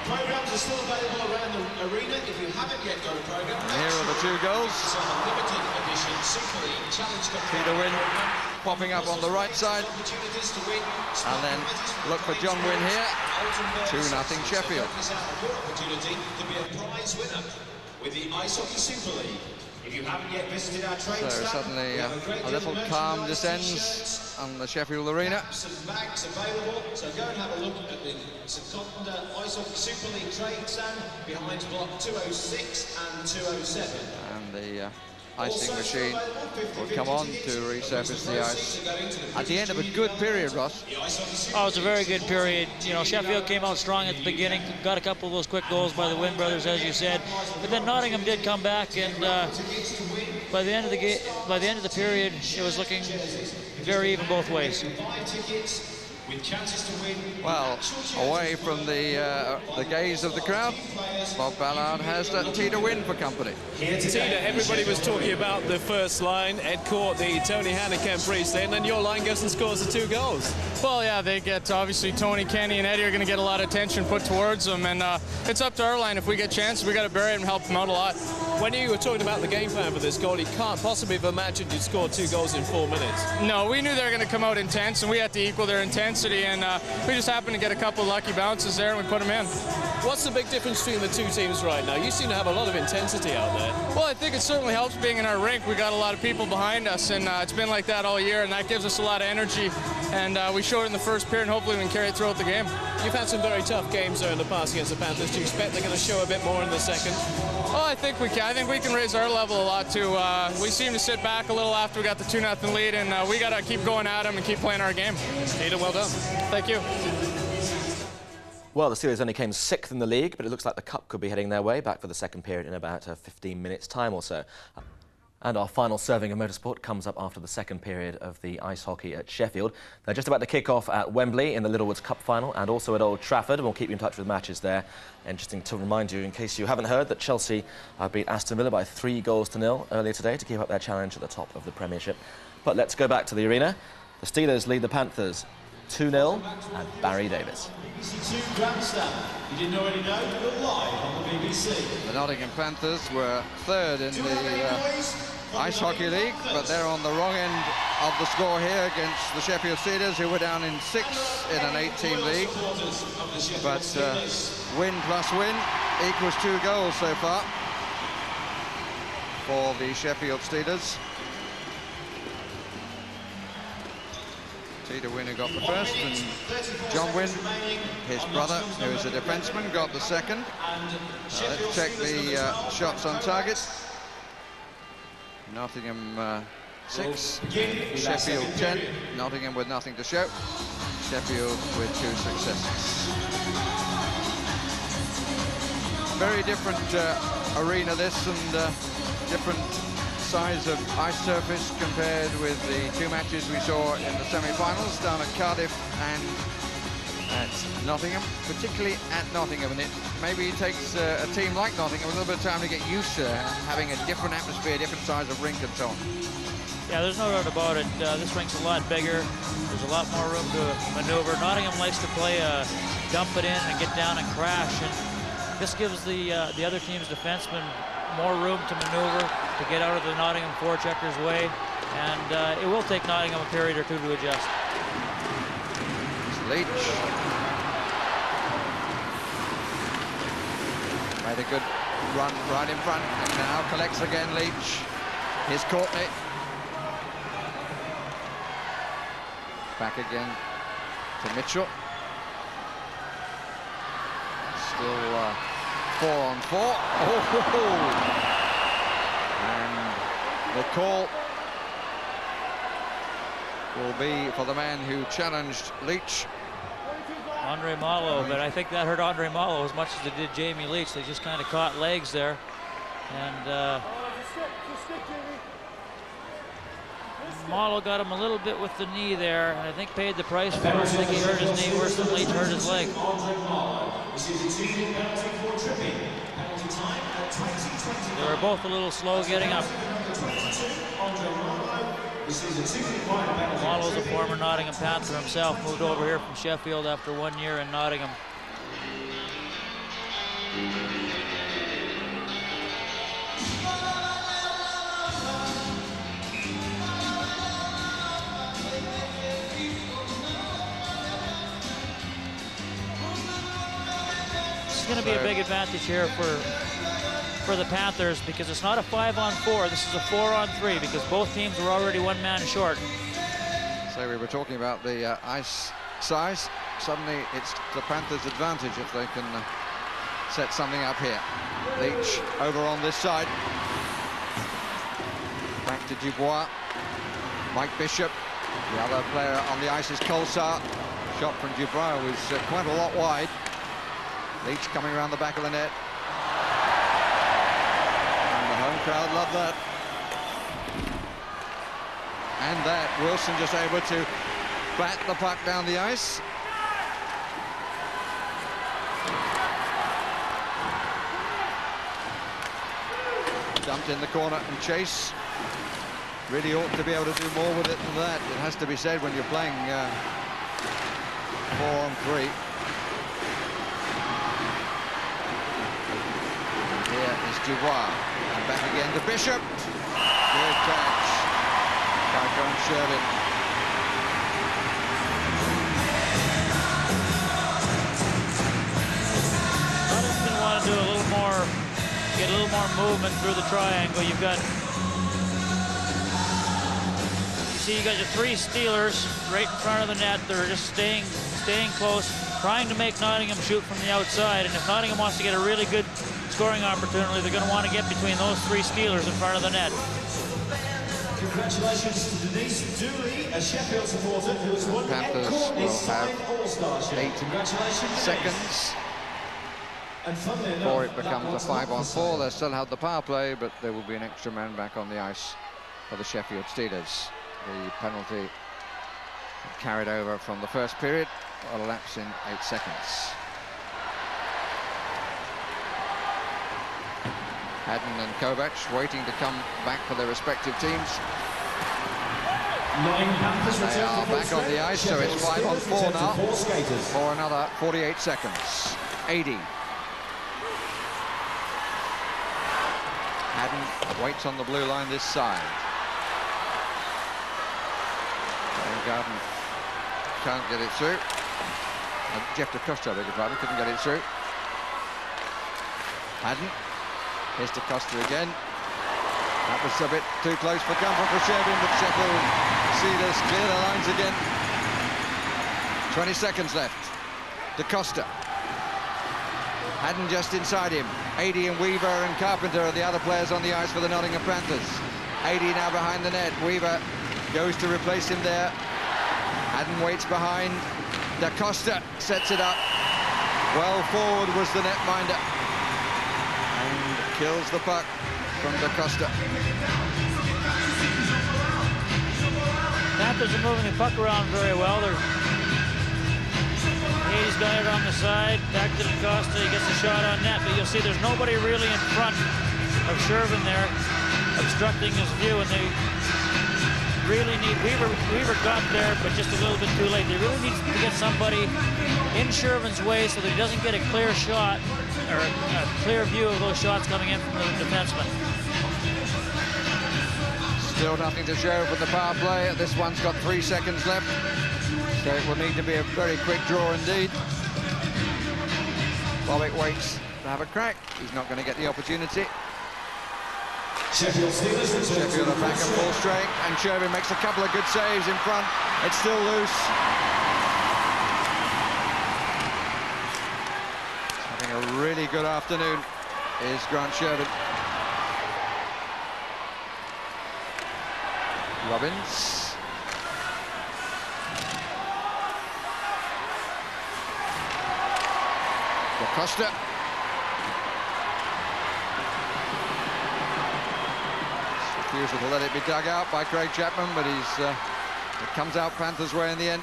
Programs are still available around the arena if you haven't yet got a program. And here are the 2 goals. It's on a limited edition Super League Challenge Cup. Peter Wynn popping up on the right side. And then look for John Wynn here. 2-0 Sheffield. Opportunity to be a prize winner with the Ice Hockey Super League. If you haven't yet visited our trade So suddenly a little calm descends on the Sheffield arena. Some bags available, so go and have a look at the St Cottender Ice Hockey Super League trade stand behind block 206 and 207. And the icing machine will come on to resurface the ice at the end of a good period, Ross. Oh, it was a very good period. You know, Sheffield came out strong at the beginning, got a couple of those quick goals by the Wynn brothers, as you said. But then Nottingham did come back, and by the end of the period, it was looking very even both ways. Well, away from the gaze of the crowd, Bob Ballard has Peter Wynn for company. Tina, everybody was talking about the first line, Ed Courtney, Tony Hannekamp previously, and then your line goes and scores the 2 goals. Well, yeah, they get, obviously, Tony, Kenny, and Eddie are going to get a lot of attention put towards them, and it's up to our line. If we get chances, we got to bury it and help them out a lot. When you were talking about the game plan for this goal, you can't possibly have imagined you'd score 2 goals in 4 minutes. No, we knew they were going to come out intense, and we had to equal their intensity, and we just happened to get a couple of lucky bounces there, and we put them in. What's the big difference between the 2 teams right now? You seem to have a lot of intensity out there. Well, I think it certainly helps being in our rink. We got a lot of people behind us, and it's been like that all year, and that gives us a lot of energy, and we showed it in the first period, and hopefully we can carry it throughout the game. You've had some very tough games there in the past against the Panthers. Do you expect they're going to show a bit more in the second? Oh, I think we can. I think we can raise our level a lot, too. We seem to sit back a little after we got the 2-0 lead, and we got to keep going at them and keep playing our game. Peter, well done. Thank you. Well, the Steelers only came 6th in the league, but it looks like the Cup could be heading their way back for the second period in about 15 minutes' time or so. And our final serving of motorsport comes up after the second period of the ice hockey at Sheffield. They're just about to kick off at Wembley in the Littlewoods Cup final and also at Old Trafford. We'll keep you in touch with matches there. Interesting to remind you, in case you haven't heard, that Chelsea beat Aston Villa by 3-0 earlier today to keep up their challenge at the top of the Premiership. But let's go back to the arena. The Steelers lead the Panthers 2-0 and Barry Davis. BBC 2 Grandstand. You didn't already know, but live on the BBC. The Nottingham Panthers were third in the Ice Hockey League, but they're on the wrong end of the score here against the Sheffield Steelers, who were down in 6th in an 8-team league. But win plus win equals 2 goals so far for the Sheffield Steelers. Peter Wynn who got the first, and John Wynn, his brother, who is a defenseman, got the second. Let's check the shots on target. Nottingham 6, Sheffield 10. Nottingham with nothing to show. Sheffield with 2 successes. Very different arena this, and different size of ice surface compared with the 2 matches we saw in the semi-finals down at Cardiff and at Nottingham, particularly at Nottingham. And maybe it takes a team like Nottingham a little bit of time to get used to having a different atmosphere, different size of rink and so on. Yeah, there's no doubt about it. This rink's a lot bigger. There's a lot more room to maneuver. Nottingham likes to play dump it in and get down and crash, and this gives the other team's defensemen more room to maneuver, to get out of the Nottingham forecheckers' way, and it will take Nottingham a period or 2 to adjust. It's Leach. Made a good run right in front, and now collects again Leach. Here's Courtney. Back again to Mitchell. Still 4-on-4. Oh, and the call will be for the man who challenged Leach. Andre Malo, but I think that hurt Andre Malo as much as it did Jamie Leach. They just kind of caught legs there, and Malo got him a little bit with the knee there, and I think paid the price for it. I think he hurt his knee worse than Leach hurt his leg. They were both a little slow getting up. Malo's a former Nottingham Panther himself, moved over here from Sheffield after 1 year in Nottingham. Going to be a big advantage here for the Panthers, because it's not a 5-on-4, this is a 4-on-3, because both teams were already 1 man short. So we were talking about the ice size. Suddenly it's the Panthers' advantage if they can set something up here. Leach over on this side. Back to Dubois. Mike Bishop. The other player on the ice is Colsart. Shot from Dubois was quite a lot wide. Leach coming around the back of the net. And the home crowd love that. And that, Wilson just able to bat the puck down the ice. Dumped in the corner, and Chase really ought to be able to do more with it than that. It has to be said when you're playing 4-on-3. Dubois, and back again to Bishop. Good catch by John Shervin. Nottingham's going to want to do a little more, get a little more movement through the triangle. You've got, you see, you got your 3 Steelers right in front of the net. They're just staying close, trying to make Nottingham shoot from the outside. And if Nottingham wants to get a really good scoring opportunity, they're going to want to get between those 3 Steelers in front of the net. Congratulations to Denise Dooley, a Sheffield supporter who has won Panthers the will have All-Star 8 seconds before it becomes a 5-on-4. They still have the power play, but there will be an extra man back on the ice for the Sheffield Steelers. The penalty carried over from the first period will elapse in 8 seconds. Haddon and Kovac waiting to come back for their respective teams. They are back on the ice, so it's 5-on-4 now for another 48 seconds. 80. Haddon waits on the blue line this side. Garden can't get it through. Jeff DeCosta, I beg your pardon, couldn't get it through. Haddon. Here's DeCosta again. That was a bit too close for comfort for Sheffield, but Sheffield Steelers clear the lines again. 20 seconds left. DeCosta. Haddon just inside him. 80 and Weaver and Carpenter are the other players on the ice for the Nottingham Panthers. 80 now behind the net. Weaver goes to replace him there. Haddon waits behind. DeCosta sets it up. Well forward was the netminder. And kills the puck from DeCosta. Panthers are moving the puck around very well. He's got it on the side. Back to DeCosta. He gets a shot on net, but you'll see there's nobody really in front of Shervin there, obstructing his view, and they really need Weaver got there, but just a little bit too late. They really need to get somebody in Shervin's way so that he doesn't get a clear shot or a clear view of those shots coming in from the defenseman. Still nothing to show from the power play. This one's got 3 seconds left, so it will need to be a very quick draw indeed. Bobbitt waits to have a crack. He's not going to get the opportunity. Sheffield are back at full strength, and Shervin makes a couple of good saves in front. It's still loose. Having a really good afternoon is Grant Shervin. Robbins. DeCosta. Refusal to let it be dug out by Craig Chapman, but it comes out Panthers' way in the end.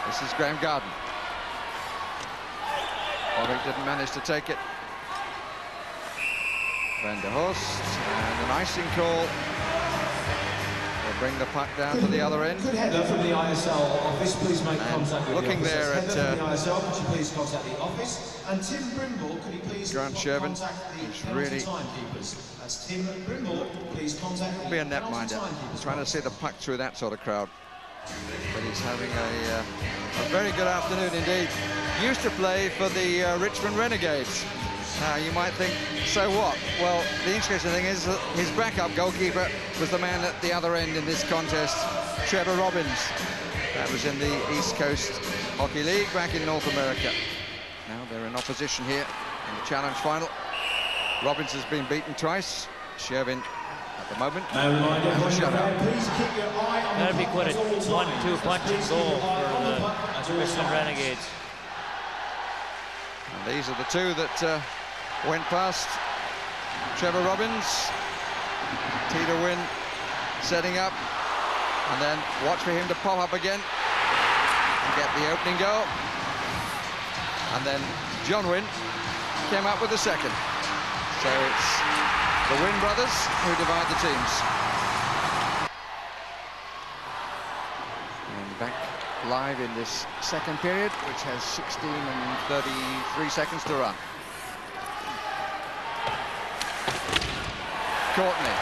This is Graham Garden. Bobbitt didn't manage to take it. Van der Horst, and an icing call. They'll bring the puck down to the other end. Good header from the ISL office. Please make And contact with looking the there at the ISL, could you please contact the office? And Tim Brimble, could you please Grant Shervin, contact the who's penalty really timekeepers? That's Tim Brimble. Please contact the be a penalty netminder. timekeepers. Trying to see the puck through that sort of crowd. But he's having a very good afternoon indeed. Used to play for the Richmond Renegades. Now you might think, so what? Well, the interesting thing is that his backup goalkeeper was the man at the other end in this contest, Trevor Robbins. That was in the East Coast Hockey League back in North America. Now they're in opposition here in the challenge final. Robbins has been beaten twice. Shervin at the moment has a shutout. That'd be quite a 1-2 punching goal for the Richmond Renegades. And these are the two that went past Trevor Robbins. Teeter Wynn setting up, and then watch for him to pop up again and get the opening goal. And then John Wynn came up with the second. So it's the Wynn brothers who divide the teams. And back live in this second period, which has 16 and 33 seconds to run. Courtney.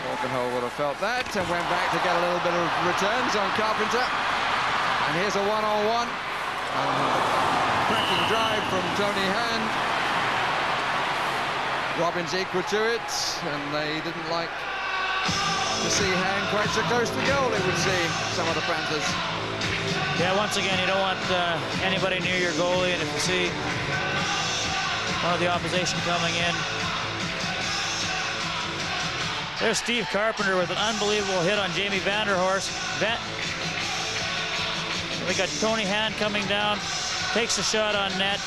Walkenhole would have felt that and went back to get a little bit of returns on Carpenter. And here's a one-on-one. Cracking drive from Tony Hand. Robbins equal to it, and they didn't like to see Hand quite so close to goal, it would seem, some of the Panthers. Yeah, once again, you don't want anybody near your goalie, and if you see one of the opposition coming in. There's Steve Carpenter with an unbelievable hit on Jamie Van der Horst. We got Tony Hand coming down, takes a shot on net.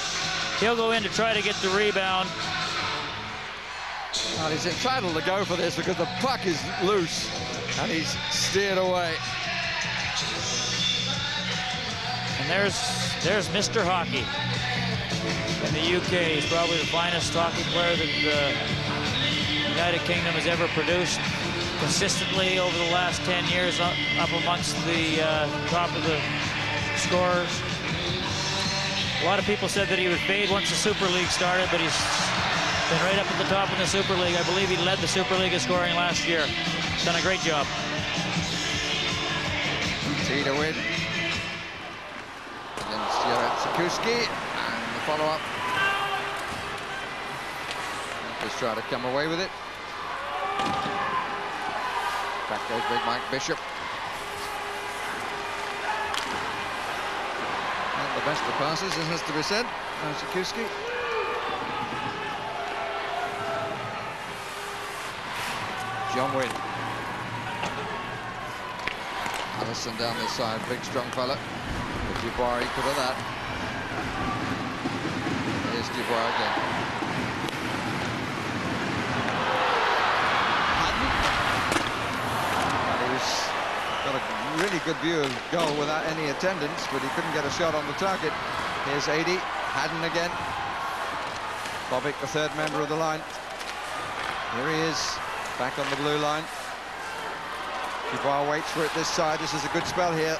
He'll go in to try to get the rebound. Well, he's entitled to go for this because the puck is loose and he's steered away. And there's Mr. Hockey in the UK. He's probably the finest hockey player that the United Kingdom has ever produced. Consistently over the last 10 years, up amongst the top of the scorers. A lot of people said that he would fade once the Super League started, but he's been right up at the top in the Super League. I believe he led the Super League in scoring last year. He's done a great job. T to win against Sikuski, and the follow-up. Just try to come away with it. Back goes big Mike Bishop. Not the best of passes, it has to be said. Sikuski. John Wynn. Allison down this side, big strong fella. Dubois equal to that. Here's Dubois again. He's got a really good view of goal without any attendance, but he couldn't get a shot on the target. Here's 80, Haddon again. Bobic, the third member of the line. Here he is, back on the blue line. Dubois waits for it this side. This is a good spell here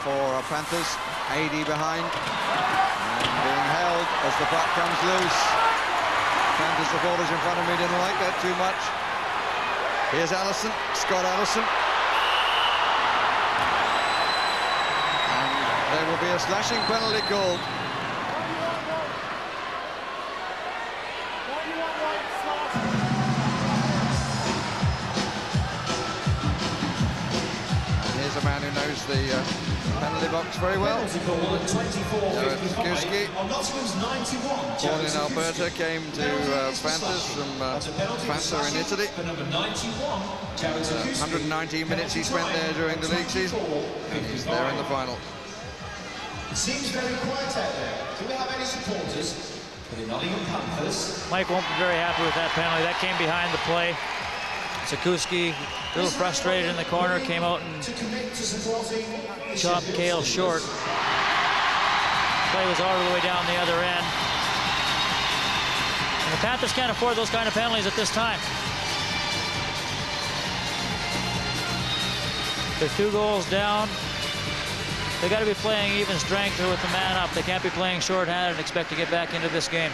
for Panthers. 80 behind and being held as the puck comes loose. Panthers supporters in front of me didn't like that too much. Here's Allison, Scott Allison. And there will be a slashing penalty called. Here's a man who knows the penalty box very well. Sikuski, born in Alberta, came to Panthers from Pisa in Italy. 119 minutes he spent there during the league season, and he's there in the final. It seems very quiet out there. Do we have any supporters for the Nottingham Panthers? Mike won't be very happy with that penalty. That came behind the play. Sikuski, a little frustrated in the corner, came out and chopped Cale short. Play was all the way down the other end. And the Panthers can't afford those kind of penalties at this time. They're 2 goals down. They got to be playing even strength or with the man up. They can't be playing short-handed and expect to get back into this game.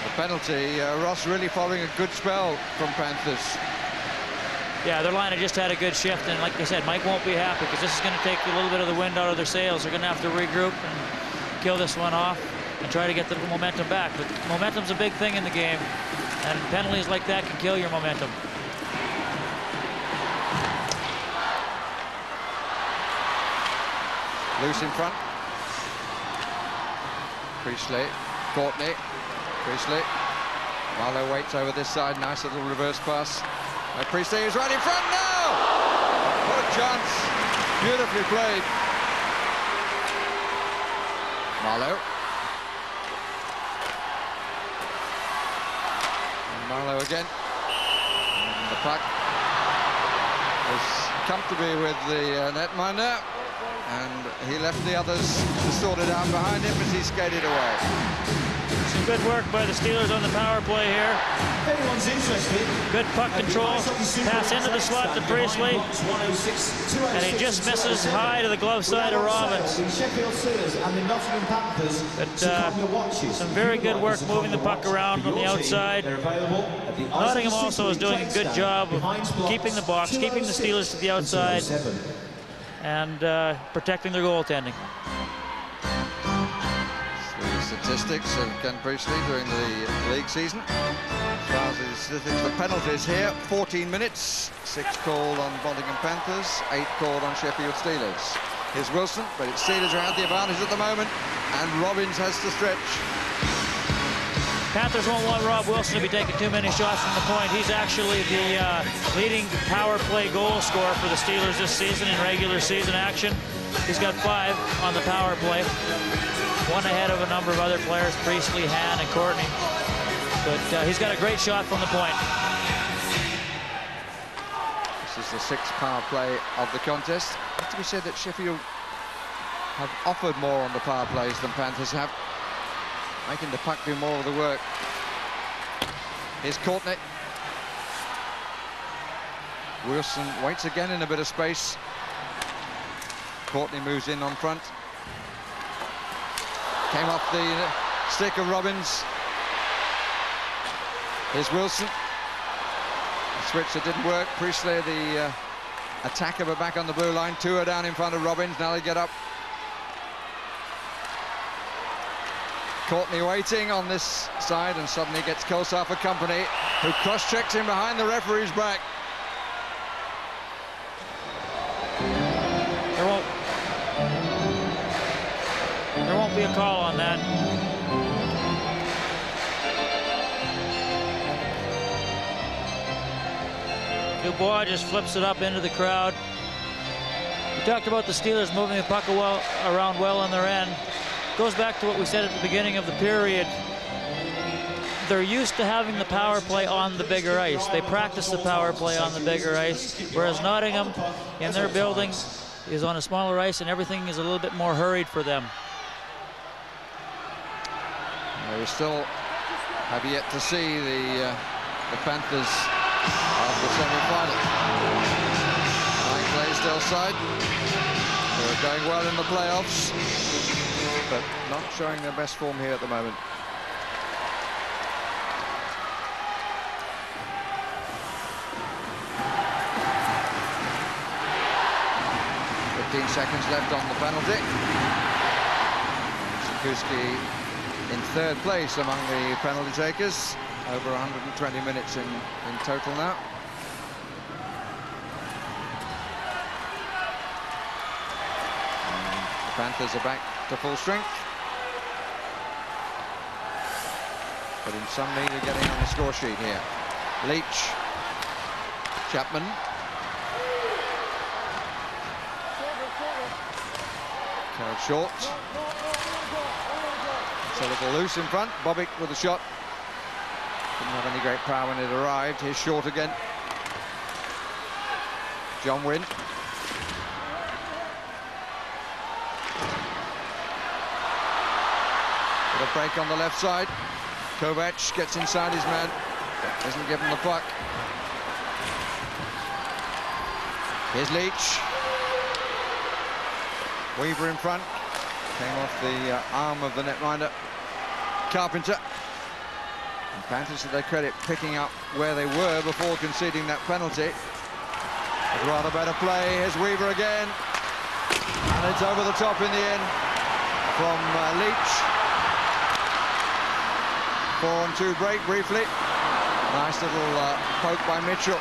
The penalty, Ross really following a good spell from Panthers. Yeah, their line had just had a good shift, and like I said, Mike won't be happy because this is going to take a little bit of the wind out of their sails. They're going to have to regroup and kill this one off and try to get the momentum back. But momentum's a big thing in the game, and penalties like that can kill your momentum. Loose in front. Priestley, Courtney. Priestley. Marlowe waits over this side. Nice little reverse pass. Priestley is right in front now! What a chance. Beautifully played. Marlowe. And Marlowe again. And the puck was comfortably with the netminder. And he left the others to sort it out behind him as he skated away. Some good work by the Steelers on the power play here. If anyone's interested, good puck control. Pass into the slot to Priestley. And he just misses high to the glove side of Robbins. But some very good work moving the puck around on the outside. Nottingham also is doing a good job of keeping the box, keeping the Steelers to the outside, and protecting their goaltending. The statistics of Ken Priestley during the league season. As far as the statistics, the penalties here, 14 minutes, 6 called on Nottingham Panthers, 8 called on Sheffield Steelers. Here's Wilson, but it's Steelers who have the advantage at the moment, and Robbins has to stretch. Panthers won't want Rob Wilson to be taking too many shots from the point. He's actually the leading power play goal scorer for the Steelers this season in regular season action. He's got 5 on the power play. 1 ahead of a number of other players, Priestley, Han, and Courtney. But he's got a great shot from the point. This is the 6th power play of the contest. It has to be said that Sheffield have offered more on the power plays than Panthers have, making the puck do more of the work. Here's Courtney. Wilson waits again in a bit of space. Courtney moves in on front. Came off the stick of Robbins. Here's Wilson. The switch that didn't work. Priestley, the attacker, but back on the blue line. 2 are down in front of Robbins. Now they get up. Courtney waiting on this side and suddenly gets Kosar for company, who cross-checks him behind the referee's back. There won't be a call on that. Dubois just flips it up into the crowd. We talked about the Steelers moving the puck around well on their end. Goes back to what we said at the beginning of the period. They're used to having the power play on the bigger ice. They practice the power play on the bigger ice, whereas Nottingham, in their building, is on a smaller ice, and everything is a little bit more hurried for them. We still have yet to see the Panthers of the semi-final. Mike Blaisdell's side, who are going well in the playoffs, but not showing their best form here at the moment. Seconds left on the penalty. Sikorsky in 3rd place among the penalty takers. Over 120 minutes in total now. And the Panthers are back to full strength. But in some need of getting on the score sheet here. Leach. Chapman. Short. It's a little loose in front. Bobic with a shot. Didn't have any great power when it arrived. Here's Short again. John Wynn. With a break on the left side. Kovac gets inside his man. Doesn't give him the puck. Here's Leach. Weaver in front, came off the arm of the netminder. Carpenter. And Panthers, to their credit, picking up where they were before conceding that penalty. With rather better play. Here's Weaver again. And it's over the top in the end from Leach. 4-on-2 break briefly. Nice little poke by Mitchell.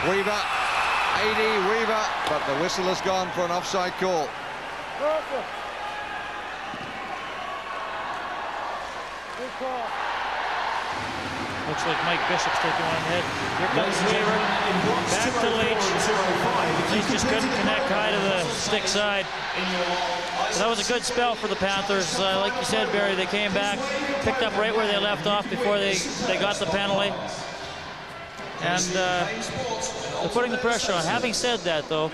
Weaver. 80, Weaver, but the whistle has gone for an offside call. Looks like Mike Bishop's taking one ahead. Here comes Weaver. Back to Leach. Leach just couldn't connect high to the stick side. That was a good spell for the Panthers. Like you said, Barry, they came back, picked up right where they left off before they got the penalty. And they're putting the pressure on. Having said that, though,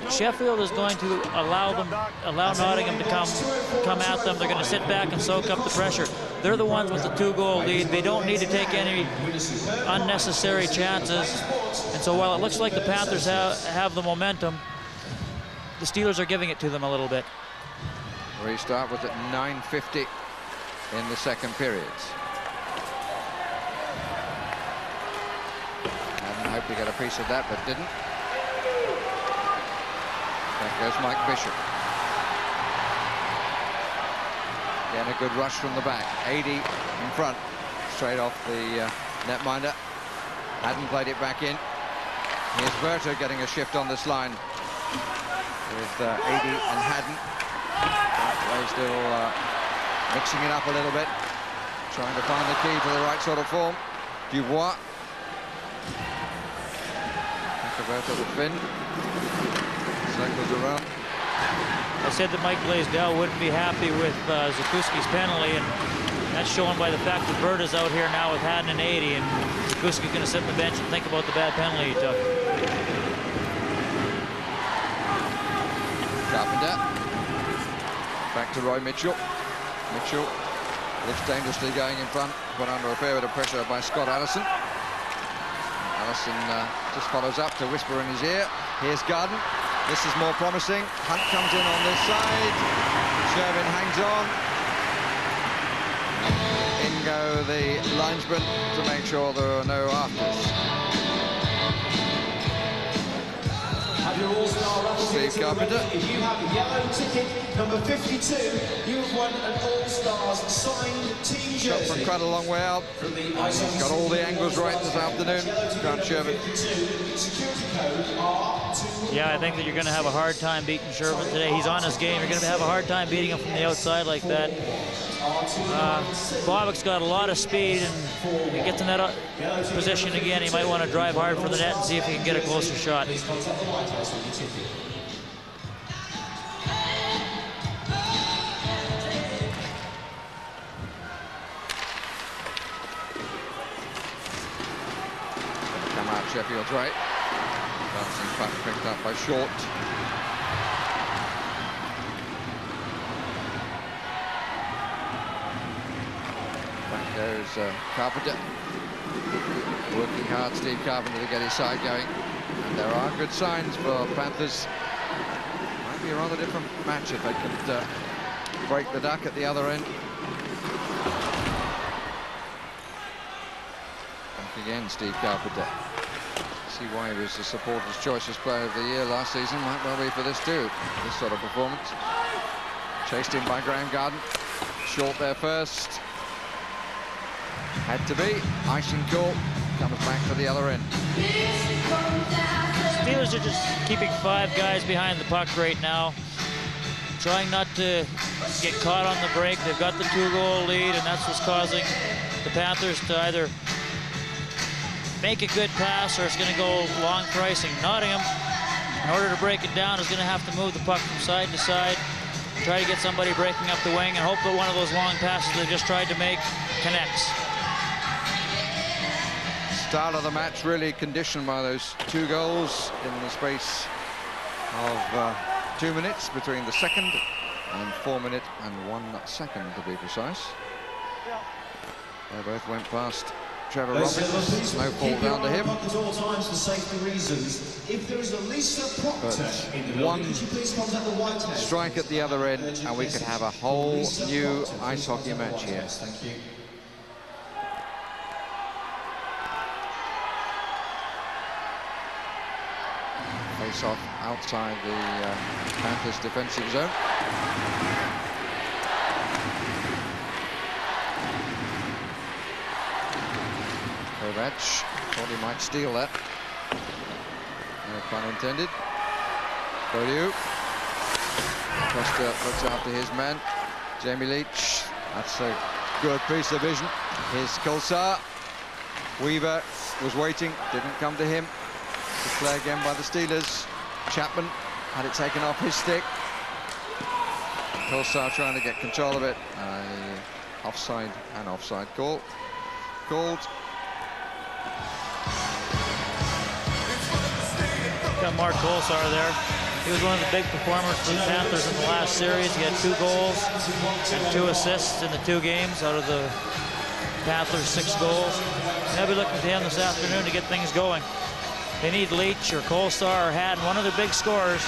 Sheffield is going to allow Nottingham to come at them. They're going to sit back and soak up the pressure. They're the ones with the 2-goal lead. They don't need to take any unnecessary chances. And so while it looks like the Panthers have the momentum, the Steelers are giving it to them a little bit. Restart was at 9:50 in the 2nd period. I hope we got a piece of that, but didn't. There goes Mike Bishop. Again, a good rush from the back. 80 in front, straight off the netminder. Hadden played it back in. Here's Berto getting a shift on this line with 80 and Hadden. Still mixing it up a little bit. trying to find the key to the right sort of form. Dubois. Roberto the Finn. Cycles around. I said that Mike Blaisdell wouldn't be happy with Zakuski's penalty, and that's shown by the fact that Berta's out here now with Haddon and 80, and Zakuski's going to sit on the bench and think about the bad penalty he took. Carpenter. Back to Roy Mitchell. Mitchell looks dangerously going in front, put under a fair bit of pressure by Scott Allison. Allison just follows up to whisper in his ear. Here's Garden. This is more promising. Hunt comes in on this side. Shervin hangs on. In go the linesmen to make sure there are no afters. Steve Carpenter. If you have a yellow ticket, number 52, you have won an All-Stars signed team jersey. Shot from quite a long way out. He's got all the angles right this afternoon. Grant Shervin. Yeah, I think that you're going to have a hard time beating Shervin today. He's on his game. You're going to have a hard time beating him from the outside like that. Bobbick's got a lot of speed, and if he gets in that position again, he might want to drive hard for the net and see if he can get a closer shot. Come out Sheffield's right. Bouncing puck picked up by Short. Goes Carpenter, working hard, Steve Carpenter, to get his side going, and there are good signs for Panthers. Might be a rather different match if they could break the duck at the other end. Back again, Steve Carpenter. See why he was the supporters' choice as player of the year last season. Might well be for this too, this sort of performance. Chased in by Graham Garden. Short there first. Had to be. Icing call. Comes back to the other end. Steelers are just keeping 5 guys behind the puck right now, trying not to get caught on the break. They've got the 2-goal lead, and that's what's causing the Panthers to either make a good pass or it's going to go long for icing. Nottingham, in order to break it down, is going to have to move the puck from side to side, try to get somebody breaking up the wing, and hope that one of those long passes they just tried to make connects. Start of the match really conditioned by those 2 goals in the space of 2 minutes between the second and 4 minute and 1 second, to be precise. They both went past Trevor Robbins. No fall down to him. At all times for safety reasons. If there is a Lisa Proctor in the building, could you please contact the White House? Strike at the other end, and we could have a whole new ice hockey match here. Thank you. Face off outside the Panthers' defensive zone. Kovac thought he might steal that. No pun intended. Bodieu. Costa looks after his man. Jamie Leach. That's a good piece of vision. Here's Kolsar. Weaver was waiting, didn't come to him. The play again by the Steelers. Chapman had it taken off his stick. Kolsar trying to get control of it. Offside and offside call. Called. Got Mark Kolsar there. He was one of the big performers for the Panthers in the last series. He had 2 goals and 2 assists in the 2 games out of the Panthers' 6 goals. And they'll be looking to him this afternoon to get things going. They need Leach or Kolsar or Haddon, one of their big scorers,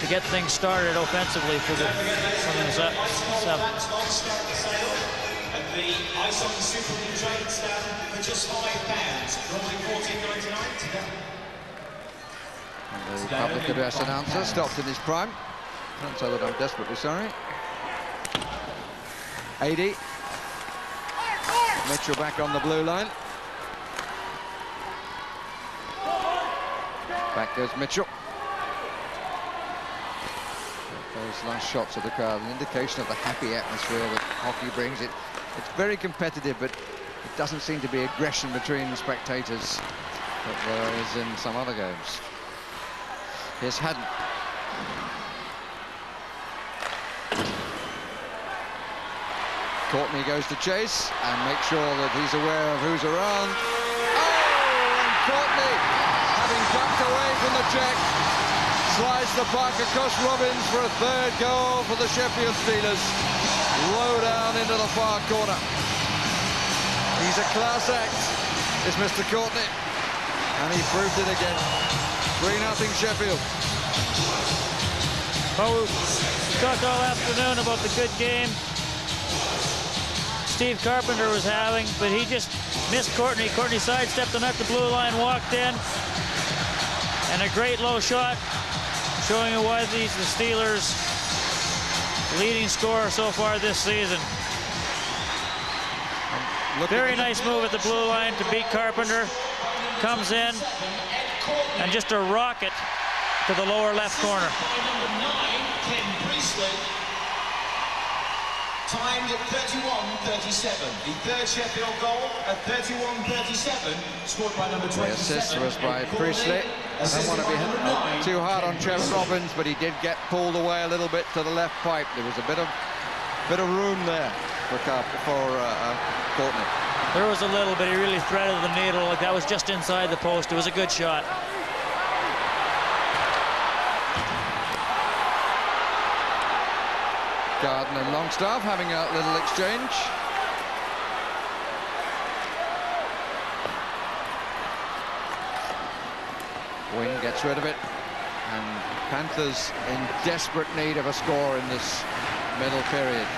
to get things started offensively for the seven. The Ice Hockey Super League trade stand for just £5, normally $14.99. The public address announcer stopped in his prime. Can't say that I'm desperately sorry. 80. Mitchell back on the blue line. Back goes Mitchell. Those last shots of the crowd, an indication of the happy atmosphere that hockey brings. It's very competitive, but it doesn't seem to be aggression between the spectators that there is in some other games. Here's Haddon. Courtney goes to chase and make sure that he's aware of who's around. Oh, and Courtney, having ducked away from the check, slides the puck across Robbins for a third goal for the Sheffield Steelers. Low down into the far corner. He's a class act, is Mr. Courtney, and he proved it again. 3-0 Sheffield. Well, we talked all afternoon about the good game Steve Carpenter was having, but he just missed Courtney. Courtney sidestepped and at the blue line, walked in, and a great low shot, showing you why he's the Steelers' leading scorer so far this season. Very nice move at the blue line to beat Carpenter. Comes in, and just a rocket to the lower left corner. Timed at 31-37. The third Sheffield goal at 31-37, scored by number 27. The assist was by Priestley. I don't want to be too hard on Trevor Robbins, but he did get pulled away a little bit to the left pipe. There was a bit of room there for Courtney. There was a little bit. He really threaded the needle. Like that was just inside the post. It was a good shot. Garden and Longstaff having a little exchange. Wing gets rid of it, and Panthers in desperate need of a score in this middle period.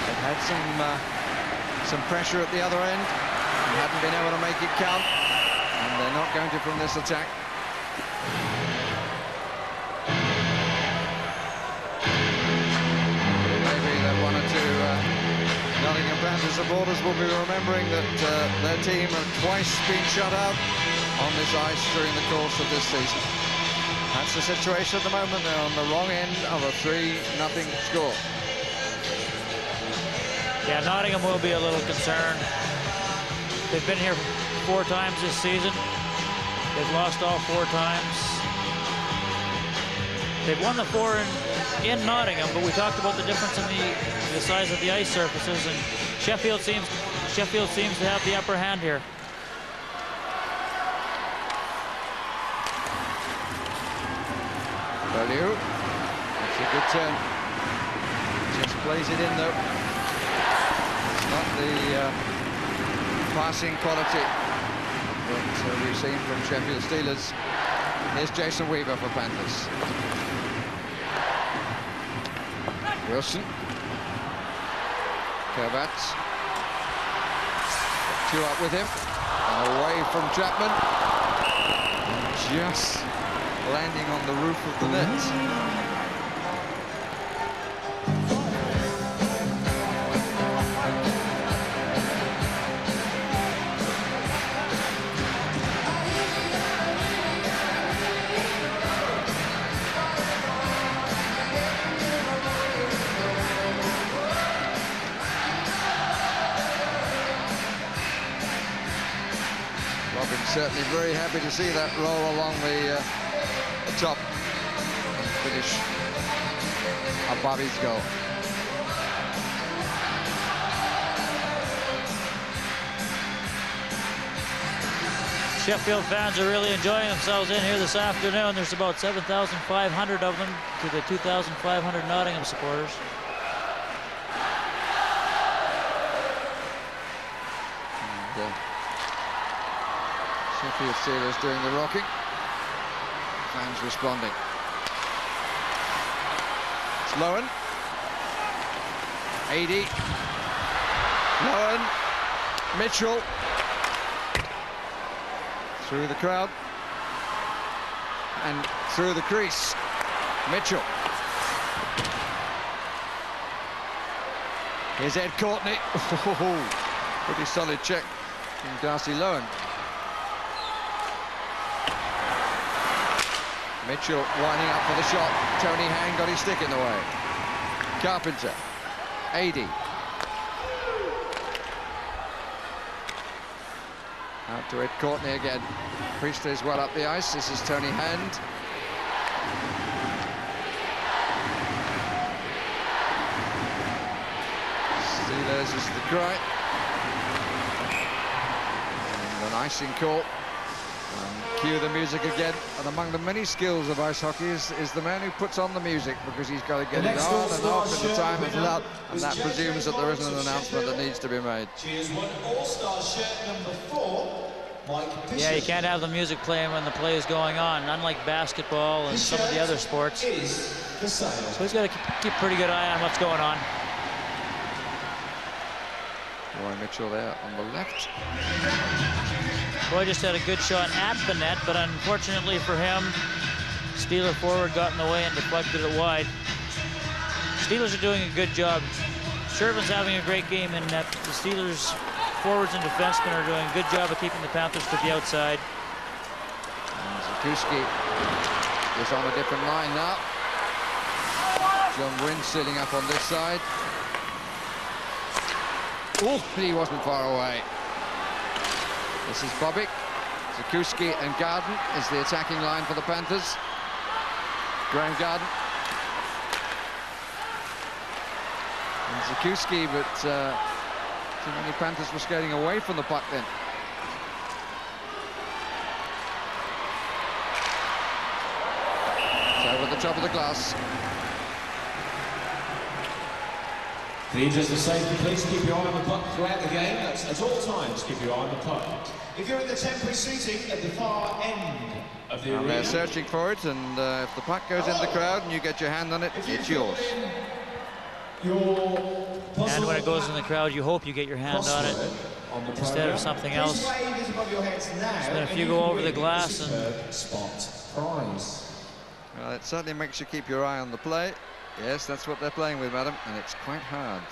They've had some pressure at the other end and hadn't been able to make it count, and they're not going to from this attack. Nottingham Panthers supporters will be remembering that their team have twice been shut out on this ice during the course of this season. That's the situation at the moment. They're on the wrong end of a 3-0 score. Yeah, Nottingham will be a little concerned. They've been here 4 times this season. They've lost all 4 times. They've won the 4 in Nottingham, but we talked about the difference in the size of the ice surfaces, and Sheffield seems to have the upper hand here. Value. That's a good turn. Just plays it in though. It's not the passing quality that we've seen from Sheffield Steelers. Here's Jason Weaver for Panthers. Wilson. Kovacs. 2 up with him. Away from Chapman. Just landing on the roof of the net. Certainly very happy to see that roll along the top and finish above his goal. Sheffield fans are really enjoying themselves in here this afternoon. There's about 7,500 of them to the 2,500 Nottingham supporters. Sheffield Steelers doing the rocking. Fans responding. It's Lowen. 80. Lowen. Mitchell. Through the crowd. And through the crease. Mitchell. Here's Ed Courtney. Pretty solid check from Darcy Lowen. Mitchell winding up for the shot. Tony Hang got his stick in the way. Carpenter. 80. Out to Ed Courtney again. Priestley's well up the ice. This is Tony Hand. Steelers is the cry. And an icing call. And cue the music again. And among the many skills of ice hockey is the man who puts on the music, because he's got to get it on and off in the time is allowed. And that presumes that there isn't an announcement that needs to be made. Cheers, one all-star shirt number 4, Mike Bishop. Yeah, you can't have the music playing when the play is going on, unlike basketball and some of the other sports. So he's got to keep a pretty good eye on what's going on. Roy Mitchell there on the left. Roy just had a good shot at the net, but unfortunately for him, Steeler forward got in the way and deflected it wide. Steelers are doing a good job. Shervin's having a great game in net. The Steelers forwards and defensemen are doing a good job of keeping the Panthers to the outside. And Zakuski is on a different line now. John Wynn sitting up on this side. Oh, he wasn't far away. This is Bobic. Zakuski and Garden is the attacking line for the Panthers. Graham Garden. And Zakuski, but too many Panthers were skating away from the puck then. It's over the top of the glass. Just the safety, please keep your eye on the puck throughout the game. That's at all times, keep your eye on the puck. If you're in the temporary seating at the far end of the arena, they're searching for it, and if the puck goes in the crowd and you get your hand on it, it's yours. And when it goes in the crowd, you hope you get your hand on it instead of something else. Then if you go over the glass and... Well, it certainly makes you keep your eye on the play. Yes, that's what they're playing with, madam, and it's quite hard.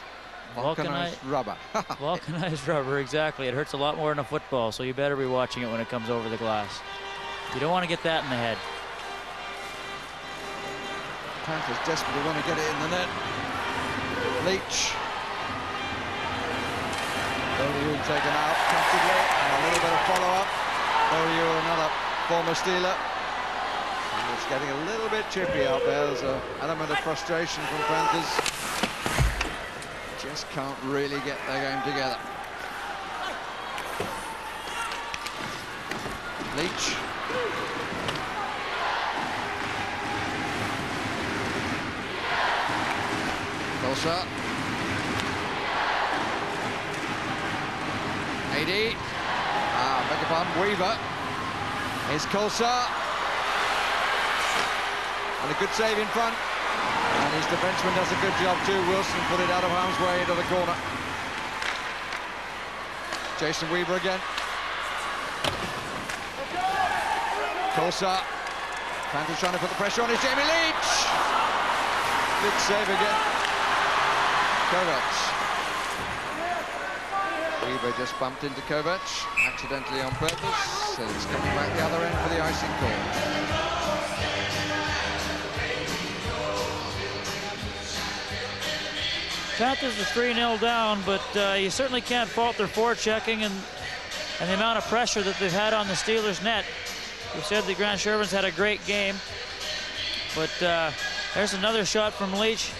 Vulcanized rubber. Vulcanized rubber, exactly. It hurts a lot more than a football, so you better be watching it when it comes over the glass. You don't want to get that in the head. Panthers desperately want to get it in the net. Leach. O'Leary taken out comfortably, and a little bit of follow-up. O'Leary, another former Steeler. It's getting a little bit chippy out there. There's an element of frustration from Panthers. Just can't really get their game together. Leach. Tulsa. 80. Beg your pardon, Weaver. Here's Tulsa. And a good save in front. And his defenseman does a good job too. Wilson put it out of harm's way into the corner. Jason Weaver again. Tulsa. Panthers trying to put the pressure on. It's Jamie Leach. Big save again. Kovacs. Weaver just bumped into Kovacs, accidentally on purpose. So it's coming back the other end for the icing call. Panthers are 3-0 down, but you certainly can't fault their forechecking and the amount of pressure that they've had on the Steelers' net. We said that Grant Shervin's had a great game, but there's another shot from Leach.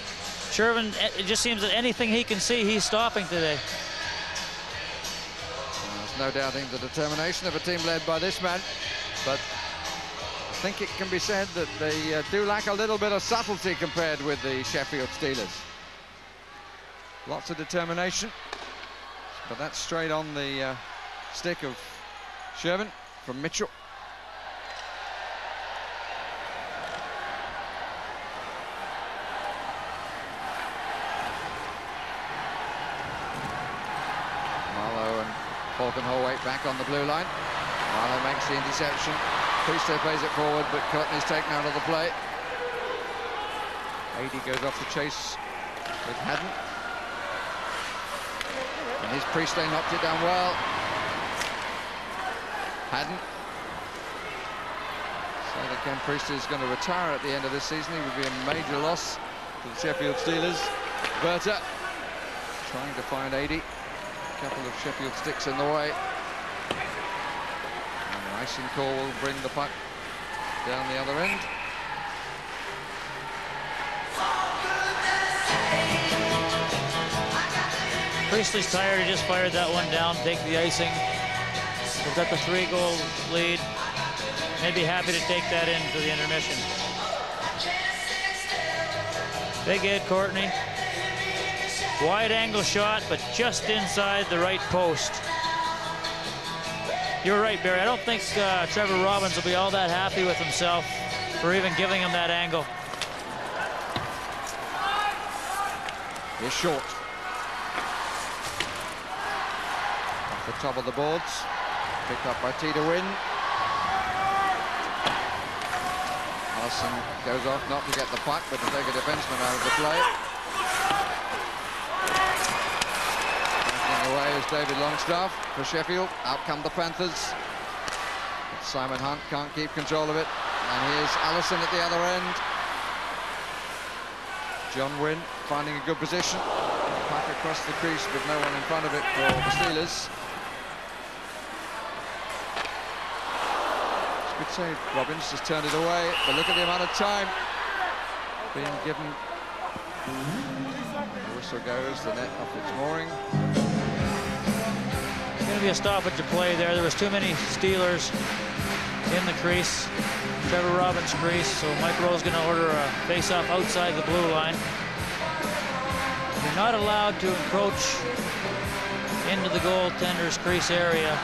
Shervin, it just seems that anything he can see, he's stopping today. There's no doubting the determination of a team led by this man, but I think it can be said that they do lack a little bit of subtlety compared with the Sheffield Steelers. Lots of determination, but that's straight on the stick of Shervin from Mitchell. Marlowe and Falcon-Holwaite back on the blue line. Marlowe makes the interception. Priestley plays it forward, but Courtney's taken out of the play. 80 goes off the chase with Haddon. And his Priestley knocked it down well. Haddon. So that Ken Priestley is going to retire at the end of this season. He would be a major loss to the Sheffield Steelers. Berta trying to find 80. A couple of Sheffield sticks in the way. And icing call will bring the puck down the other end. Priestley's tired. He just fired that one down, take the icing. We've got the 3-goal lead. Maybe happy to take that into the intermission. Big Ed Courtney. Wide angle shot, but just inside the right post. You're right, Barry. I don't think Trevor Robbins will be all that happy with himself for even giving him that angle. He's short. Off the top of the boards. Picked up by Tita Wynn. Allison goes off not to get the puck, but to take a defenseman out of the play. Backing away is David Longstaff for Sheffield. Out come the Panthers. But Simon Hunt can't keep control of it. And here's Allison at the other end. John Wynn finding a good position. Puck across the crease with no one in front of it for the Steelers. Good save. Robbins just turned it away, but look at the amount of time being given. The whistle goes, the net off its mooring. It's going to be a stoppage of play there. There was too many Steelers in the crease, Trevor Robbins' crease, so Mike Rowe's going to order a face-off outside the blue line. You're not allowed to encroach into the goaltender's crease area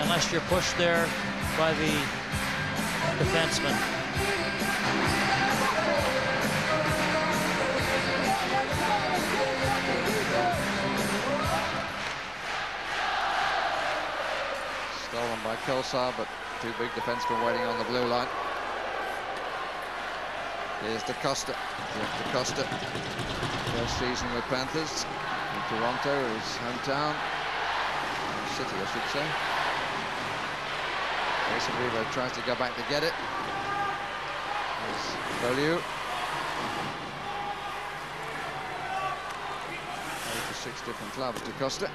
unless you're pushed there by the defenseman. Stolen by Kelsar, but two big defensemen waiting on the blue line. Here's DeCosta. Jeff DeCosta, first season with Panthers in Toronto, his hometown, city, I should say. Jason Weaver tries to go back to get it. There's Beaulieu. 8 to 6 different clubs to Costa.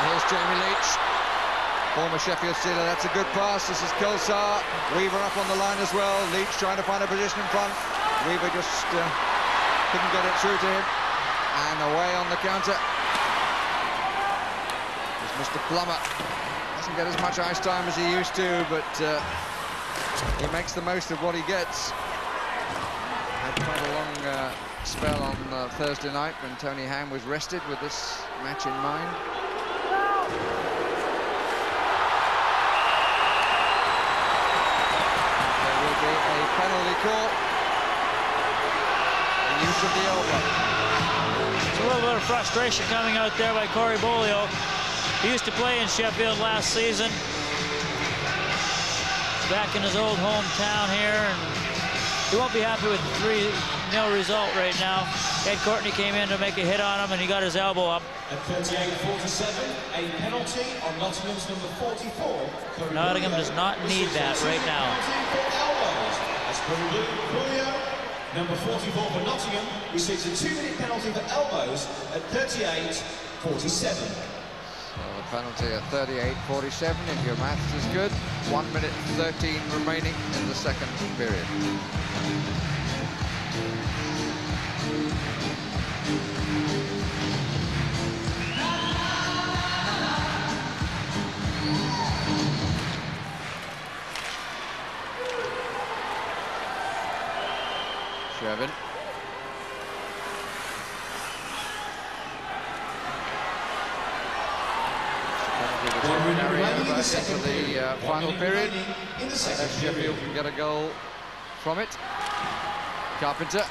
Here's Jamie Leach, former Sheffield Steeler. That's a good pass. This is Kelsar. Weaver up on the line as well. Leach trying to find a position in front. Weaver just couldn't get it through to him. And away on the counter. Mr. Plummer doesn't get as much ice time as he used to, but he makes the most of what he gets. Had quite a long spell on Thursday night when Tony Ham was rested with this match in mind. There will be a penalty call. The use of the elbow. There's a little bit of frustration coming out there by Corey Beaulieu. He used to play in Sheffield last season, back in his old hometown here, and he won't be happy with the 3-0 result right now. Ed Courtney came in to make a hit on him, and he got his elbow up. At 38-47, a penalty on Nottingham's number 44. Nottingham does not need that right now. As per Julio, number 44 for Nottingham receives a 2-minute penalty for elbows at 38-47. Penalty at 38-47, if your maths is good. 1 minute 13 remaining in the second period. Shevin. Into the final period. Sheffield can get a goal from it. Carpenter.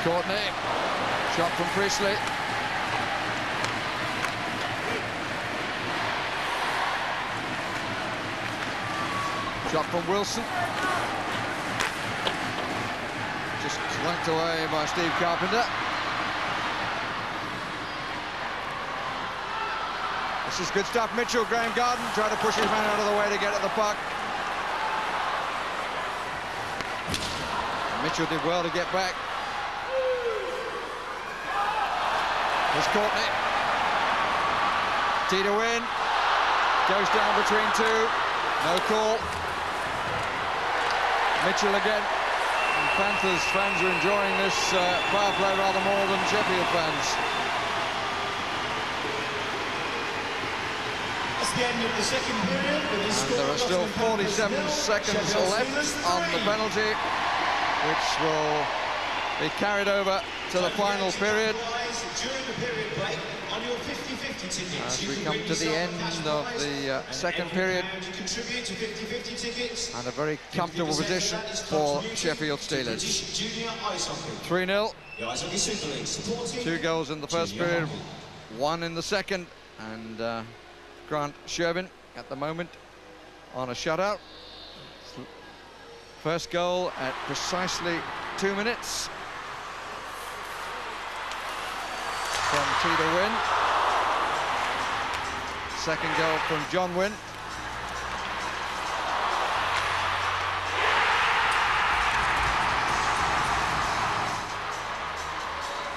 Courtney. Shot from Priestley. Shot from Wilson. just flanked away by Steve Carpenter. This is good stuff. Mitchell, Graham Garden trying to push his man out of the way to get at the puck. Mitchell did well to get back. Here's Courtney. T to win. Goes down between two. No call. Mitchell again. And Panthers fans are enjoying this power play rather more than Sheffield fans. That's the end of the second period. And there are still 47 seconds left on the penalty, which will be carried over to the final period. During the period break, on your 50-50 tickets, as we come to the end of the second period, contribute to 50-50 tickets. and a very comfortable position for Sheffield Steelers. 3-0. 2 goals in the first period, 1 in the second, and Grant Shervin at the moment on a shutout. First goal at precisely 2 minutes from T to Win. Second goal from John Wynn.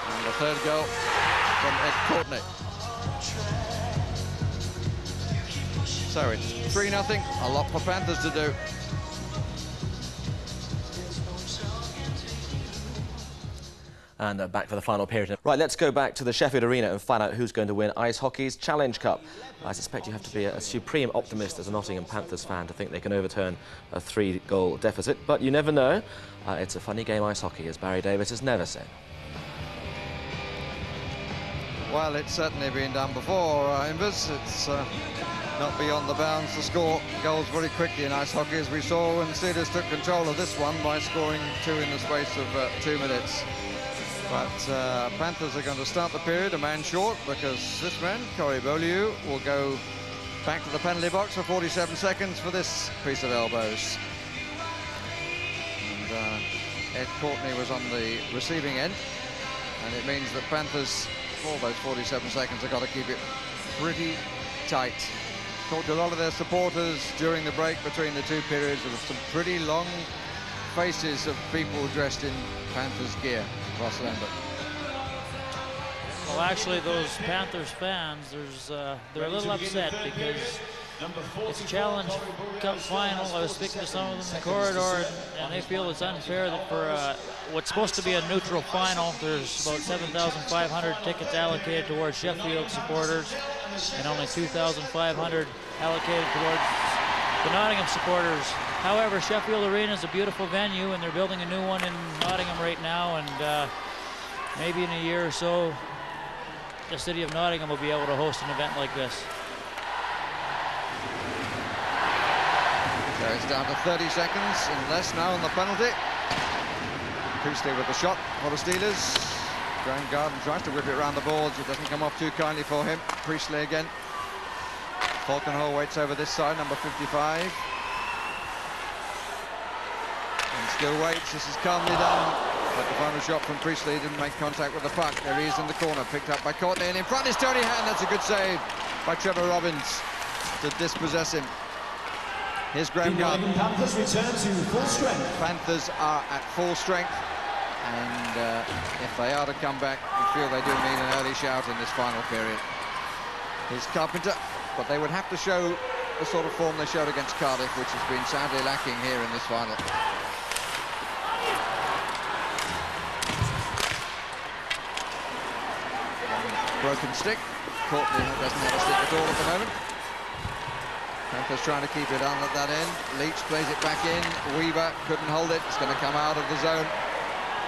And the third goal from Ed Courtney. So it's 3-0, a lot for Panthers to do. And back for the final period. Right, let's go back to the Sheffield Arena and find out who's going to win Ice Hockey's Challenge Cup. I suspect you have to be a supreme optimist as a Nottingham Panthers fan to think they can overturn a 3-goal deficit, but you never know. It's a funny game, ice hockey, as Barry Davis has never said. Well, it's certainly been done before, Invers. It's not beyond the bounds to score goals very quickly in ice hockey, as we saw when Steelers took control of this one by scoring 2 in the space of 2 minutes. But Panthers are going to start the period a man short, because this man, Corey Beaulieu, will go back to the penalty box for 47 seconds for this piece of elbows. And Ed Courtney was on the receiving end, and it means that Panthers, for those 47 seconds, have got to keep it pretty tight. Talked to a lot of their supporters during the break between the 2 periods. There were some pretty long faces of people dressed in Panthers gear. Ross Lambert. Well, actually, those Panthers fans, they're a little upset because it's a Challenge Cup final. I was speaking to some of them in the corridor, and they feel it's unfair that for what's supposed to be a neutral final, there's about 7,500 tickets allocated towards Sheffield supporters and only 2,500 allocated towards the Nottingham supporters. However, Sheffield Arena is a beautiful venue, and they're building a new one in Nottingham right now, and maybe in a year or so, the city of Nottingham will be able to host an event like this. So it's down to 30 seconds and less now on the penalty. Priestley with the shot for the Steelers. Graham Garden tries to whip it around the boards. It doesn't come off too kindly for him. Priestley again. Falkenhall waits over this side, number 55. And still waits. This is calmly done. But the final shot from Priestley didn't make contact with the puck. There he is in the corner, picked up by Courtney, and in front is Tony Hand. That's a good save by Trevor Robbins to dispossess him. Here's Graham Garden. Panthers return to full strength. Panthers are at full strength, and if they are to come back, we feel they do need an early shout in this final period. Here's Carpenter, but they would have to show the sort of form they showed against Cardiff, which has been sadly lacking here in this final. Broken stick. Courtney doesn't have a stick at all at the moment. Panthers trying to keep it on at that end. Leach plays it back in. Weaver couldn't hold it. It's going to come out of the zone.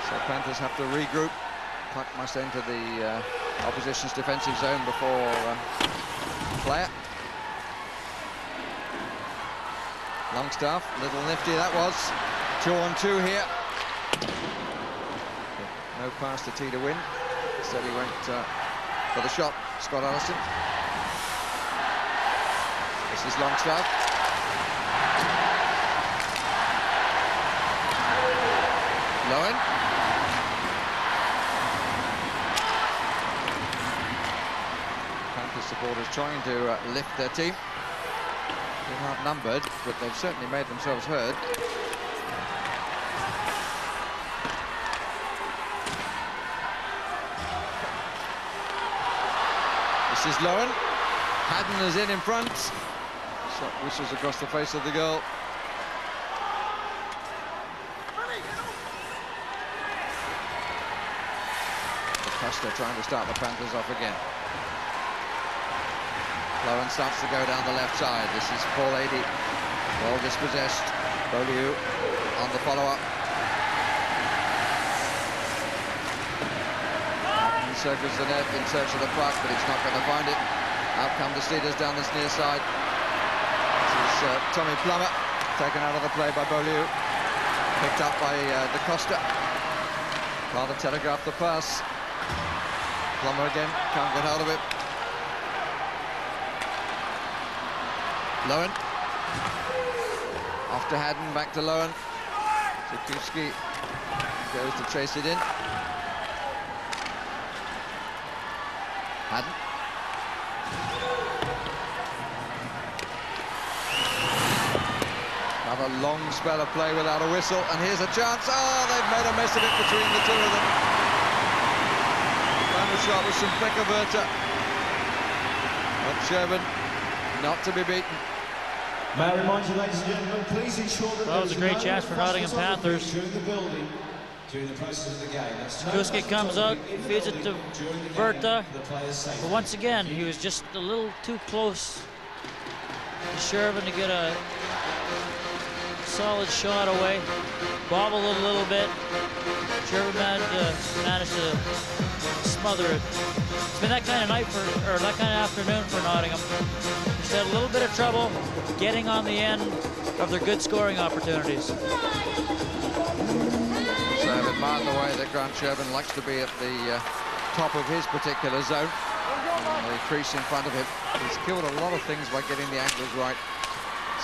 So Panthers have to regroup. Puck must enter the opposition's defensive zone before player. Longstaff, little nifty that was. 2-on-2 here. No pass to T to win. Instead he went for the shot. Scott Allison. This is Longstaff. Lowen. Sheffield is trying to lift their team. They're outnumbered, but they've certainly made themselves heard. This is Lowen. Haddon is in front. Shot whistles across the face of the goal. Costa trying to start the Panthers off again. Lowen starts to go down the left side. This is Paul Adey. Well dispossessed. Beaulieu on the follow-up. He circles the net in search of the puck, but he's not going to find it. Out come the Steelers down this near side. This is Tommy Plummer, taken out of the play by Beaulieu. Picked up by Da Costa. Rather telegraphed the pass. Plummer again, can't get hold of it. Lowen. Off to Haddon, back to Lowen. Zikuski goes to chase it in. Haddon. Another long spell of play without a whistle, and here's a chance. Oh, they've made a mess of it between the two of them. Final shot was from Beckerberta. But Sherman not to be beaten. May I remind you, ladies and gentlemen, please ensure that that was a great chance for Nottingham Panthers. During the building, during the process of the game. Kuski comes out, feeds it to Berta. But once again, he was just a little too close to Sherman to get a solid shot away. Bobbled it a little bit. Sherman managed to smother it. It's been that kind of night or that kind of afternoon for Nottingham. Just had a little bit of trouble getting on the end of their good scoring opportunities. So I've admired the way that Grant Sherman likes to be at the top of his particular zone. And the crease in front of him. He's killed a lot of things by getting the angles right.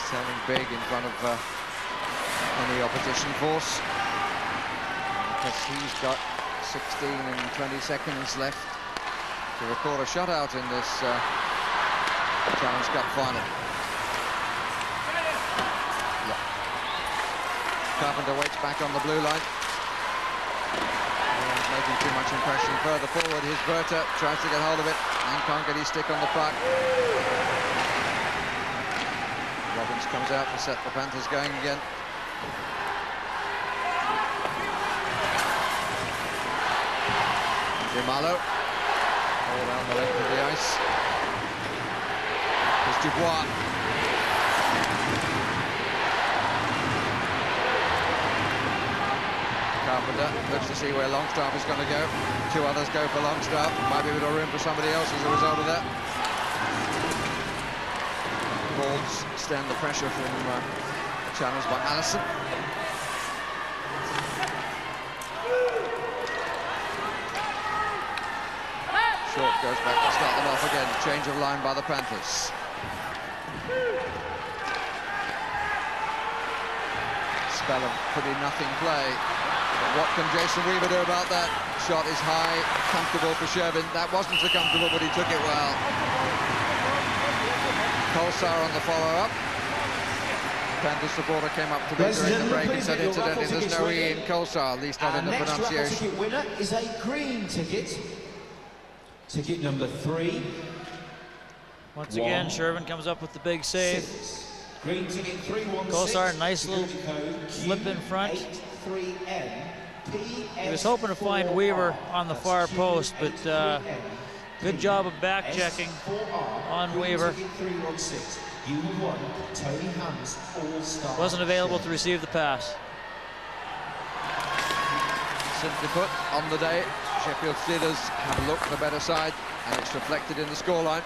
Standing big in front of any opposition force. Because he's got 16 and 20 seconds left to record a shutout in this Challenge Cup final. Yeah. Carpenter waits back on the blue line. Making too much impression further forward. Here's Berta, tries to get hold of it and can't get his stick on the puck. Robbins comes out to set the Panthers going again. Malo, all down the length of the ice. There's Dubois. Carpenter looks to see where Longstaff is going to go. Two others go for Longstaff. Might be a bit of room for somebody else as a result of that. Balls stand the pressure from challenge by Allison. Short goes back to start them off again. Change of line by the Panthers. Spell of pretty nothing play. But what can Jason Weaver do about that? Shot is high, comfortable for Shervin. That wasn't so comfortable, but he took it well. Colsar on the follow-up. Panthers supporter came up to me during the break and said, incidentally, there's no E in Colsar, at least not in the pronunciation. Ticket winner is a green ticket. Ticket number 3. Once again, Shervin comes up with the big save. Green ticket 316. Colsar, nice little flip in front. He was hoping to find Weaver on the far post, but good job of back checking on Weaver. Wasn't available to receive the pass. Simply put, on the day, Sheffield Steelers have looked the better side, and it's reflected in the scoreline.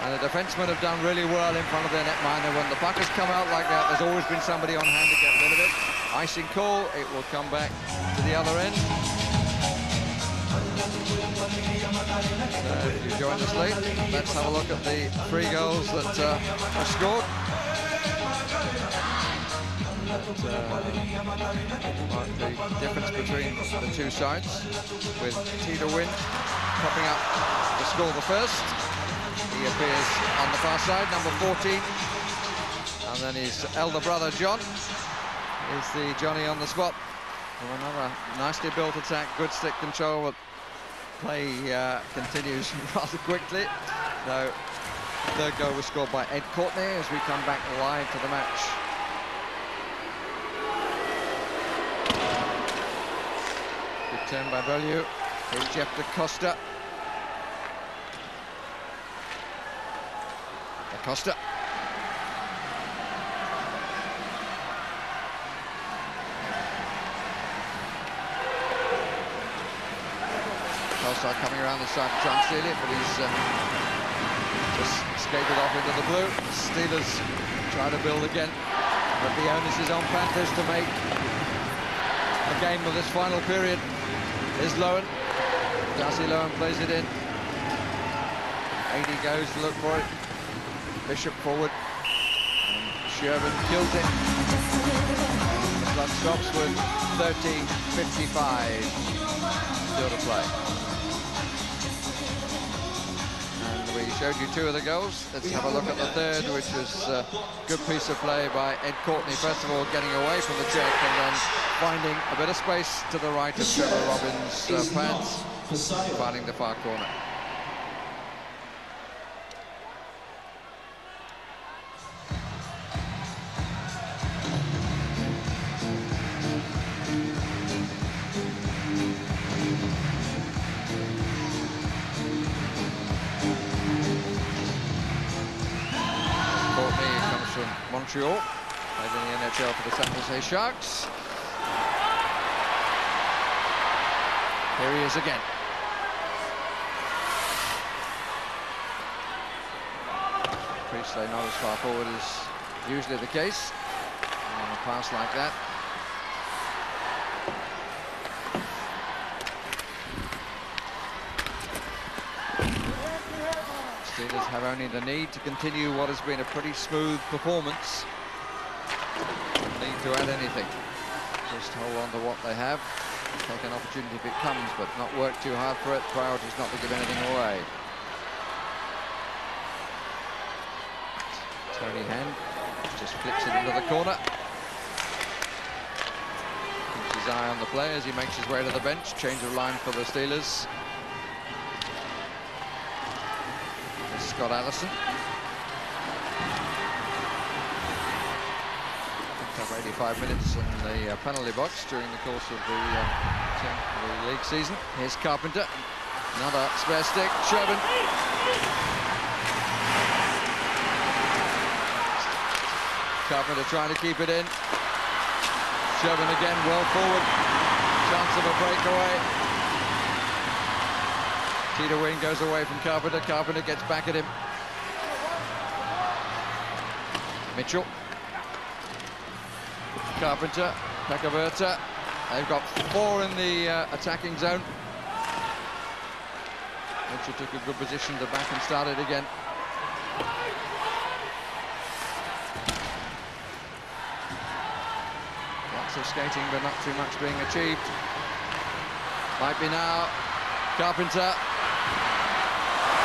And the defensemen have done really well in front of their netminder. When the puck has come out like that, there's always been somebody on hand to get rid of it. Icing call, it will come back to the other end. If you join us late, let's have a look at the 3 goals that were scored. The difference between the two sides, with Tito Wynn popping up to score the first. He had appears on the far side, number 14. And then his elder brother, John, is the Johnny on the spot. From another nicely built attack, good stick control, but play continues rather quickly. So, the third goal was scored by Ed Courtney as we come back live to the match. Good turn by Beaulieu. Here's Jeff Da Costa. Da Costa. Costa coming around the side to try and steal it, but he's just skated off into the blue. The Steelers try to build again, but the onus is on Panthers to make a game of this final period. Here's Lowen. Darcy Lowen plays it in. 80 goes to look for it. Bishop forward. And Sherman kills it. The clock stops with 30:55 still to play. And we showed you two of the goals. Let's have a look at the third, which was a good piece of play by Ed Courtney. First of all, getting away from the check and then finding a bit of space to the right of Trevor Robbins' pants, finding the far corner. Courtney comes from Montreal, played in the NHL for the San Jose Sharks. Here he is again. Priestley not as far forward as usually the case on a pass like that. Steelers have only the need to continue what has been a pretty smooth performance. Don't need to add anything. Just hold on to what they have. Take an opportunity if it comes, but not work too hard for it. Priority is not to give anything away. Tony Hand just flips it into the corner. Keeps his eye on the play as he makes his way to the bench. Change of line for the Steelers. There's Scott Allison. 85 minutes in the penalty box during the course of the league season. Here's Carpenter. Another spare stick. Sherman. Carpenter trying to keep it in. Sherman again, well forward. Chance of a breakaway. Tito Wing goes away from Carpenter. Carpenter gets back at him. Mitchell. Carpenter, Pekaverta. They've got 4 in the attacking zone. Mitchell took a good position to back and start it again. Lots of skating, but not too much being achieved. Might be now. Carpenter.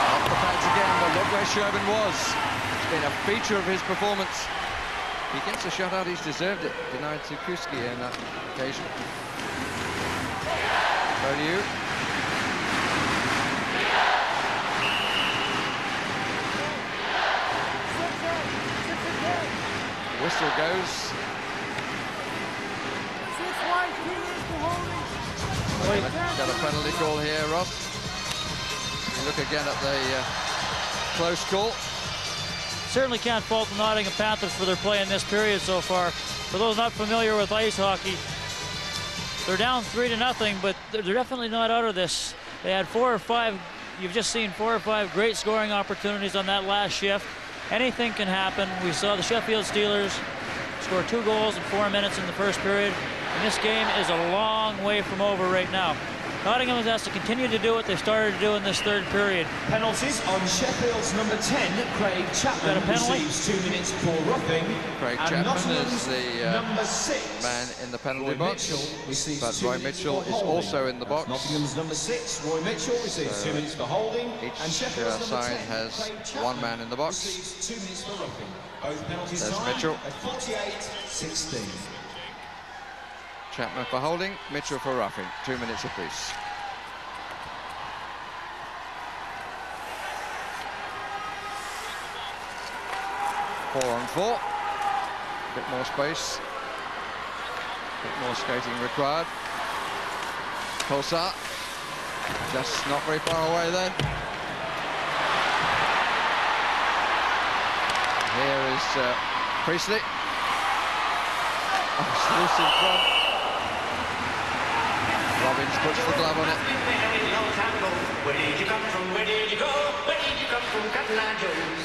Off the pads again, but look where Sherman was. It's been a feature of his performance. He gets a shutout, he's deserved it. Denied to Kuski on that occasion. Beaulieu. Whistle goes. Got a penalty call here, Ross. Look again at the close call. Certainly can't fault the Nottingham Panthers for their play in this period so far. For those not familiar with ice hockey, they're down 3-0, but they're definitely not out of this. They had 4 or 5, you've just seen 4 or 5 great scoring opportunities on that last shift. Anything can happen. We saw the Sheffield Steelers score 2 goals in 4 minutes in the first period. And this game is a long way from over right now. Nottingham has to continue to do what they started to do in this third period. Penalties on Sheffield's number 10, Craig Chapman, Got a penalty? receives 2 minutes for roughing. Craig And Chapman Nottingham's is the number 6, man in the penalty Roy box, Mitchell receives but 2 Roy minutes Mitchell for is holding. also in the box. Nottingham's number 6, Roy Mitchell, receives 2 minutes for holding. Each And Sheffield's number side 10, has Craig Chapman, one man in the box. receives 2 minutes for roughing. Both penalties There's tied Mitchell. at 48-16. Chapman for holding, Mitchell for roughing. 2 minutes apiece. Four on four. A bit more space. A bit more skating required. Kosar. Just not very far away then. Here is Priestley. Oh, it's loose in front. Robbins puts the glove on it.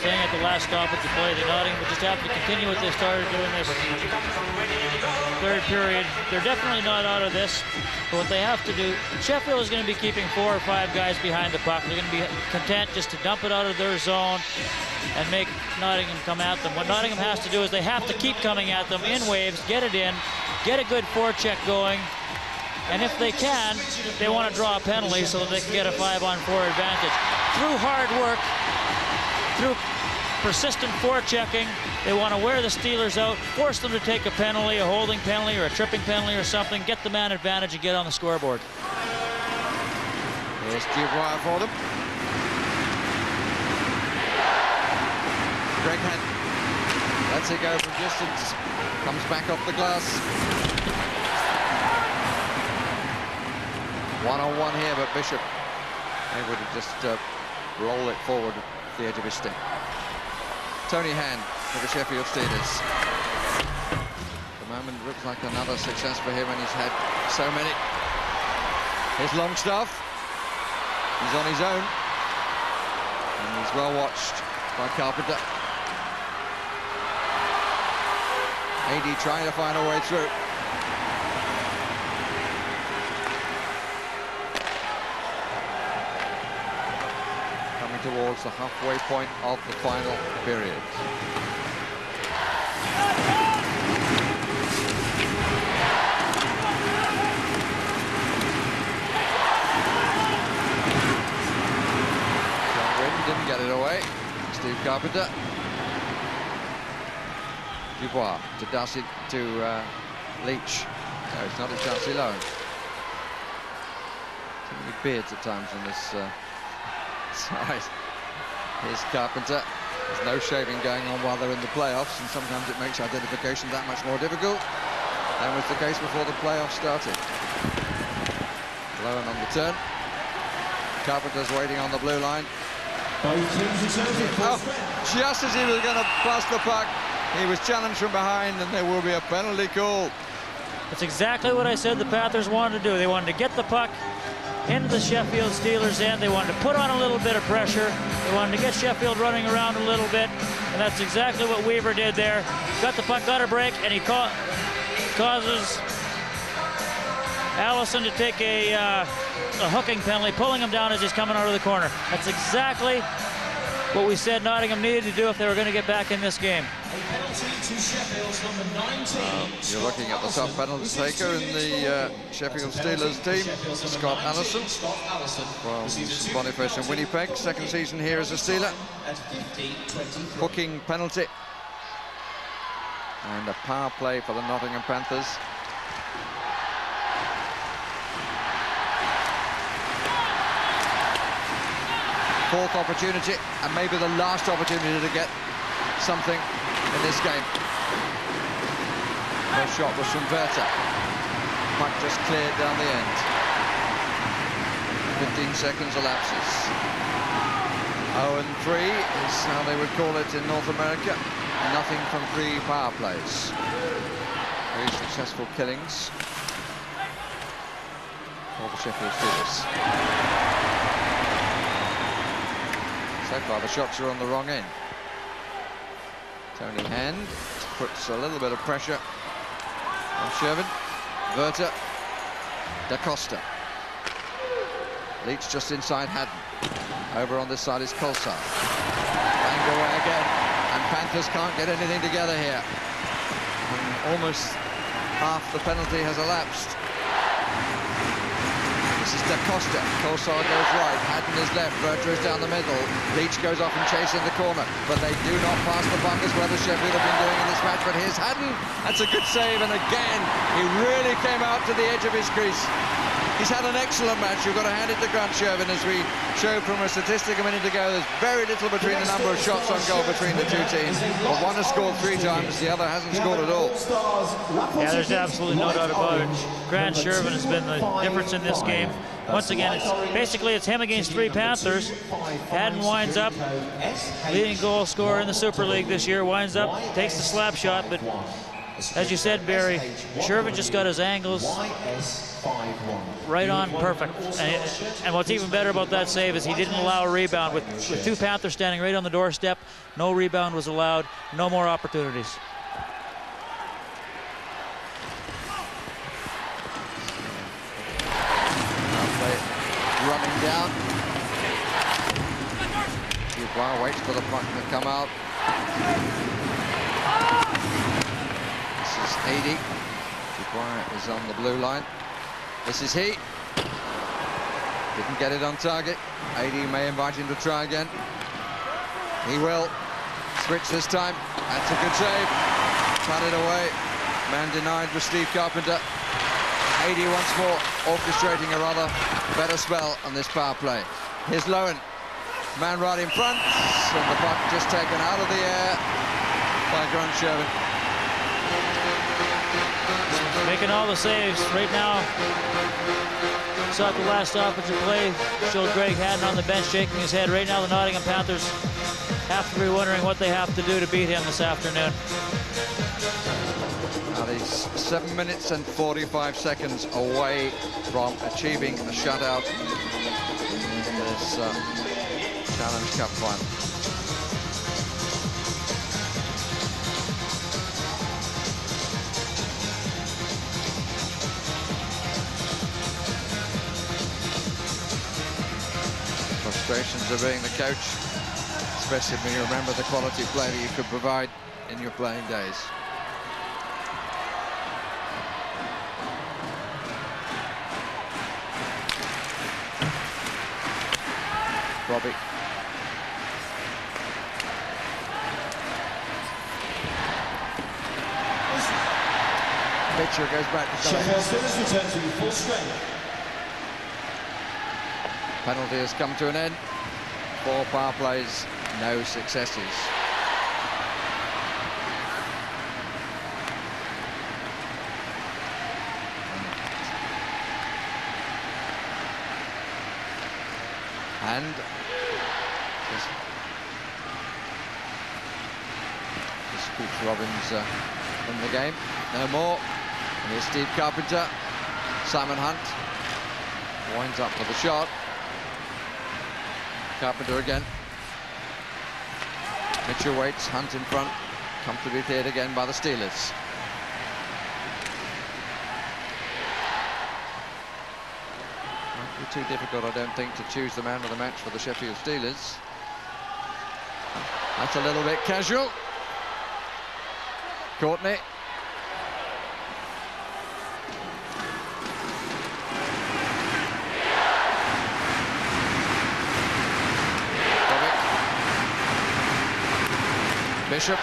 Saying at the last stop at the play that Nottingham will just have to continue what they started doing this third period. They're definitely not out of this, but what they have to do, Sheffield is going to be keeping 4 or 5 guys behind the puck. They're going to be content just to dump it out of their zone and make Nottingham come at them. What Nottingham has to do is they have to keep coming at them in waves, get it in, get a good forecheck going, and if they can, they want to draw a penalty so that they can get a 5-on-4 advantage. Through hard work, through persistent forechecking, they want to wear the Steelers out, force them to take a penalty, a holding penalty or a tripping penalty or something, get the man advantage and get on the scoreboard. Here's Dubois for them. Greg Hunt lets it go from distance, comes back off the glass. One-on-one here, but Bishop able to just roll it forward at the edge of his stick. Tony Hand for the Sheffield Steelers. At the moment looks like another success for him, and he's had so many. Here's Longstaff. He's on his own, and he's well watched by Carpenter. AD trying to find a way through. Towards the halfway point of the final period. John Wynn didn't get it away. Steve Carpenter. Dubois to Darcy to Leach. No, it's not a chance alone. Too many beards at times on this side. Here's Carpenter. There's no shaving going on while they're in the playoffs, and sometimes it makes identification that much more difficult. That was the case before the playoffs started. Lowen on the turn. Carpenter's waiting on the blue line. Oh, just as he was going to pass the puck, he was challenged from behind, and there will be a penalty call. That's exactly what I said the Panthers wanted to do. They wanted to get the puck into the Sheffield Steelers' end. They wanted to put on a little bit of pressure. They wanted to get Sheffield running around a little bit, and that's exactly what Weaver did there. Got the puck, got a break, and he causes Allison to take a hooking penalty, pulling him down as he's coming out of the corner. That's exactly what we said Nottingham needed to do if they were going to get back in this game. You're looking at the top penalty taker in the Sheffield Steelers team, Scott Allison from St Boniface and Winnipeg. Second season here as a Steeler. Hooking penalty. And a power play for the Nottingham Panthers. Fourth opportunity, and maybe the last opportunity to get something in this game. First shot was from Verta. Puck just cleared down the end. 15 seconds elapses. 0-3 is how they would call it in North America. Nothing from 3 power plays. Very successful killings for the Sheffield Steelers. So far, the shots are on the wrong end. Tony Hand puts a little bit of pressure on Shervin. Verta. Da Costa. Leach just inside Haddon. Over on this side is Colsar. Banged away again, and Panthers can't get anything together here. And almost half the penalty has elapsed. This is Da Costa. Colsar goes right, Haddon is left, Berger is down the middle. Leach goes off and chases in the corner, but they do not pass the buck as well as Sheffield have been doing in this match. But here's Haddon. That's a good save, and again, he really came out to the edge of his crease. He's had an excellent match. You've got to hand it to Grant Shervin. As we showed from a statistic a minute ago, there's very little between the number of shots on goal between the two teams. But one has scored 3 times, the other hasn't scored at all. Yeah, there's absolutely no doubt about it. Grant Shervin has been the difference in this game. Once again, it's him against 3 Panthers. Haddon winds up, leading goal scorer in the Super League this year, winds up, takes the slap shot, but as you said, Barry, Shervin just got his angles right on perfect. And what's even better about that save is he didn't allow a rebound. With 2 Panthers standing right on the doorstep, no rebound was allowed, no more opportunities. Running down. Dubois waits for the puck to come out. This is 80. Dubois is on the blue line. This is he. Didn't get it on target. 80 may invite him to try again. He will. Switch this time. That's a good save. Cut it away. Man denied was Steve Carpenter. 80 once more, orchestrating a rather better spell on this power play. Here's Lowen. Man right in front. And the puck just taken out of the air by Grant Shervin. Making all the saves right now. Saw the last offensive play. Showed Greg Haddon on the bench shaking his head. Right now the Nottingham Panthers have to be wondering what they have to do to beat him this afternoon. Now he's 7 minutes and 45 seconds away from achieving a shutout in this Challenge Cup final. Frustrations of being the coach, especially when you remember the quality of play that you could provide in your playing days. Robbie. Pitcher goes back to Sheffield return to full strength. Penalty has come to an end. 4 power plays, no successes. And this keeps Robbins in the game. No more. And here's Steve Carpenter. Simon Hunt winds up for the shot. Carpenter again. Mitchell waits, Hunt in front. Comfortably cleared again by the Steelers. Won't be too difficult, I don't think, to choose the man of the match for the Sheffield Steelers. That's a little bit casual. Courtney. Bishop.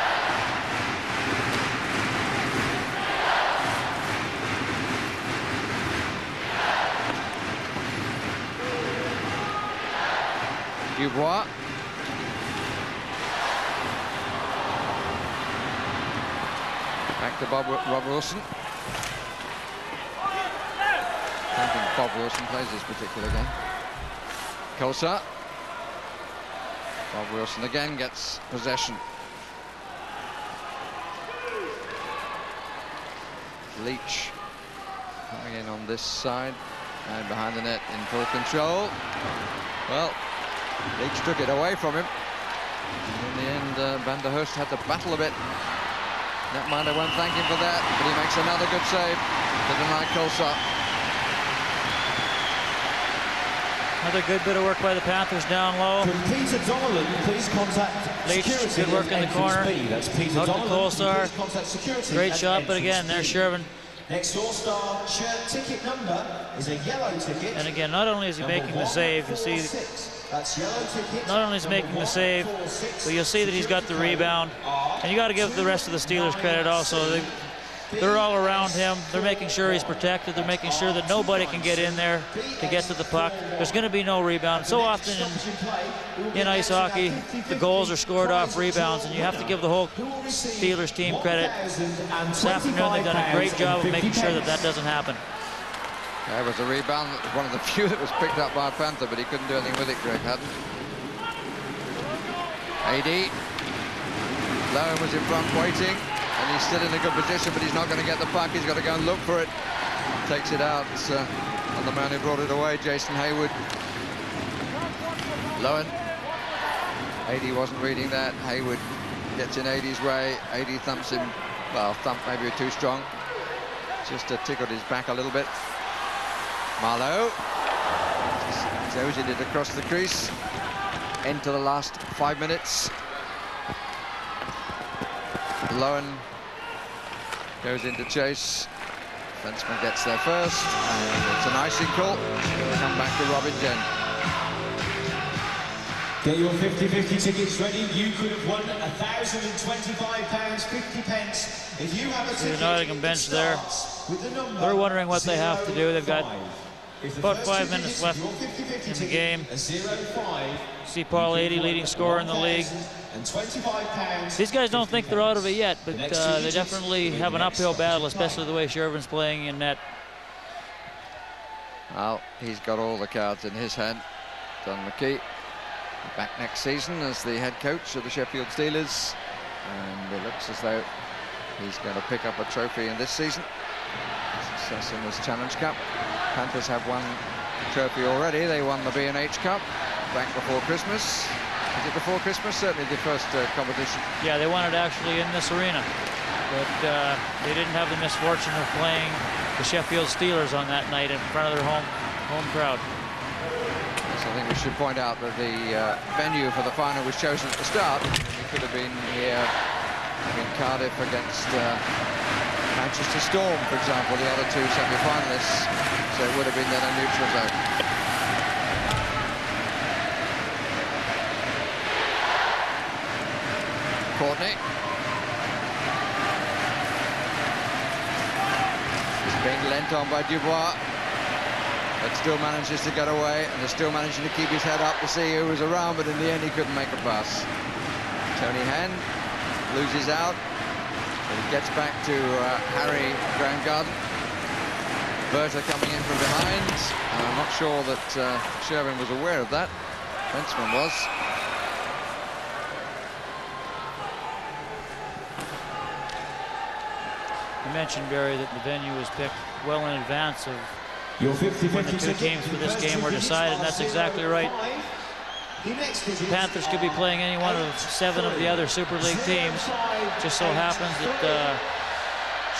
Dubois. Back to Rob Wilson. I don't think Bob Wilson plays this particular game. Colsar. Bob Wilson again gets possession. Leach coming in on this side and behind the net in full control. Well, Leach took it away from him. And in the end, Van der Hurst had to battle a bit. Netminder won't thank him for that, but he makes another good save to deny Colsar. Another good bit of work by the Panthers down low. Peter Donnellan, please contact Leach, security. good work in the corner. That's Peter Out to Donnellan. Colsar. Please contact security. Great at shot, but entrance again, there's B. Shervin. Next All-Star shirt ticket number is a yellow ticket. And again, not only is he making the save, you see, That's yellow ticket. not only is he making the save, but you'll see that he's got the rebound. And you got to give the rest of the Steelers credit also. They're all around him. They're making sure he's protected. They're making sure that nobody can get in there to get to the puck. There's going to be no rebound. So often in ice hockey, the goals are scored off rebounds, and you have to give the whole Steelers team credit. This afternoon, they've done a great job of making sure that that doesn't happen. There was a rebound, one of the few that was picked up by a Panther, but he couldn't do anything with it, Greg hadn't. AD. Lowen was in front waiting. And he's still in a good position, but he's not going to get the puck. He's got to go and look for it. Takes it out on the man who brought it away, Jason Hayward. Lowen. AD wasn't reading that. Hayward gets in AD's way. AD thumps him. Well, thump maybe too strong. Just tickled his back a little bit. Marlowe. Zozed it across the crease. Into the last 5 minutes. Lowen goes into chase. Fenceman gets there first, and it's an icing call. Come back to Robin Jen. Get your 50-50 tickets ready. You could have won £1,025.50 if you have a ticket. The Nottingham bench there. They're wondering what they have to do. They've got about 5 minutes left in the game. See Paul 80 leading scorer in the league. These guys don't think they're out of it yet, but they definitely have an uphill battle, especially the way Shervin's playing in net. Well, he's got all the cards in his hand. Don McKee back next season as the head coach of the Sheffield Steelers, and it looks as though he's going to pick up a trophy in this season. Success in this Challenge Cup. Panthers have won a trophy already. They won the B&H Cup back before Christmas. Is it before Christmas? Certainly the first competition. Yeah, they won it actually in this arena, but they didn't have the misfortune of playing the Sheffield Steelers on that night in front of their home crowd. Yes, I think we should point out that the venue for the final was chosen at the start. We could have been here in Cardiff against Manchester Storm, for example, the other two semi-finalists. So it would have been then a neutral zone. Courtney. He's being lent on by Dubois, but still manages to get away, and is still managing to keep his head up to see who was around, but in the end he couldn't make a pass. Tony Hand loses out, but he gets back to Harry Groundgarden. Berta coming in from behind. I'm not sure that Shervin was aware of that. Fenceman was. You mentioned, Barry, that the venue was picked well in advance of Your when the two teams for this game were decided, and that's exactly right. The Panthers could be playing any one of 7 of the other Super League teams. Just so happens that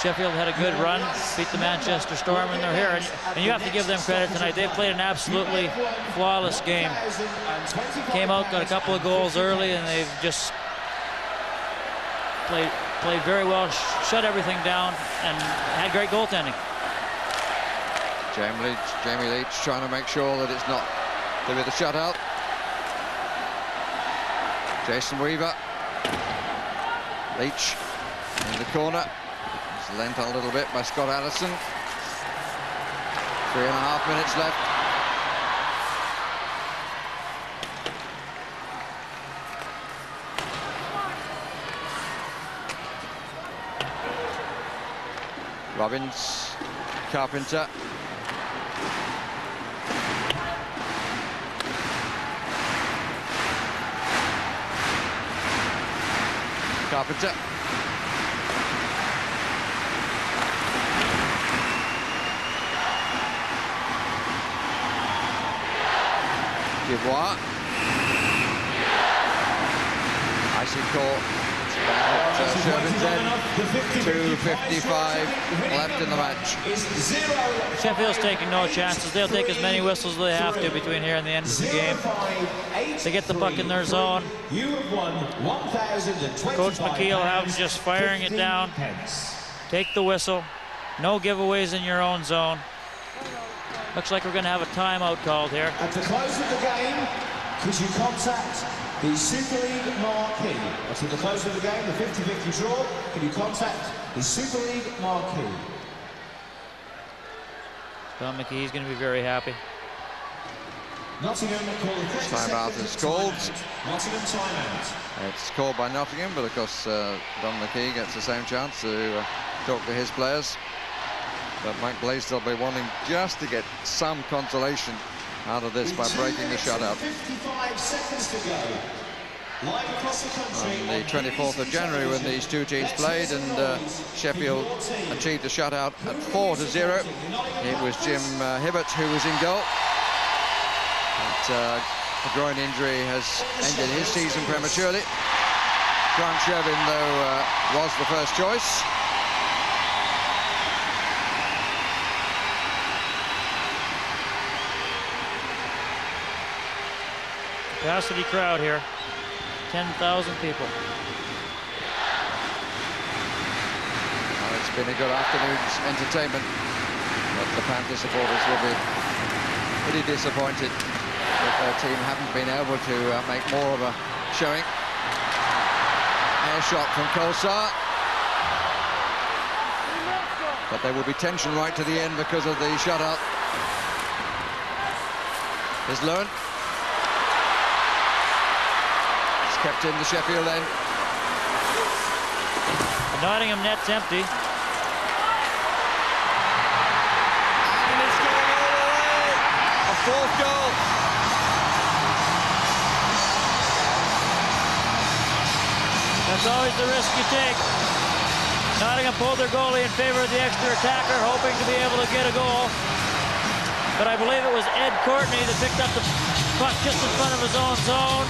Sheffield had a good run, beat the Manchester Storm, and they're here. And you have to give them credit tonight. They've played an absolutely flawless game. Came out, got a couple of goals early, and they've just played very well, shut everything down, and had great goaltending. Jamie Leach trying to make sure that it's not to be the shutout. Jason Weaver. Leach in the corner. He's lent on a little bit by Scott Allison. 3.5 minutes left. Robbins, Carpenter. Carpenter. Dubois. Icing call. Shervin's end. 2:55 left in the match. Sheffield's taking no chances. They'll take as many whistles as they have to between here and the end of the game. They get the puck in their zone. Coach McKee will have them just firing it down. Take the whistle. No giveaways in your own zone. Looks like we're going to have a timeout called here. At the close of the game, could you contact the Super League marquee? At the close of the game, the 50-50 draw, can you contact the Super League marquee? Don McKee's going to be very happy. Nottingham call the Timeout is called. Nottingham timeout. It's called by Nottingham, but of course Don McKee gets the same chance to talk to his players. But Mike Blaisdell will be wanting just to get some consolation out of this by breaking the shutout. 55 seconds to go. Live across the country On the 24th of January when these two teams played, and Sheffield achieved a shutout at 4-0. It was Jim Hibbert who was in goal. But, a groin injury has ended his season prematurely. Grant Shervin, though, was the first choice. Capacity crowd here. 10,000 people. Well, it's been a good afternoon's entertainment, but the Panther supporters will be pretty disappointed that their team haven't been able to make more of a showing. Air shot from Kolsar. But there will be tension right to the end because of the shutout. Here's Lowen. It's kept in the Sheffield end. The Nottingham net's empty. And it's going all the way. A fourth goal. That's always the risk you take. Nottingham pulled their goalie in favor of the extra attacker, hoping to be able to get a goal. But I believe it was Ed Courtney that picked up the puck just in front of his own zone,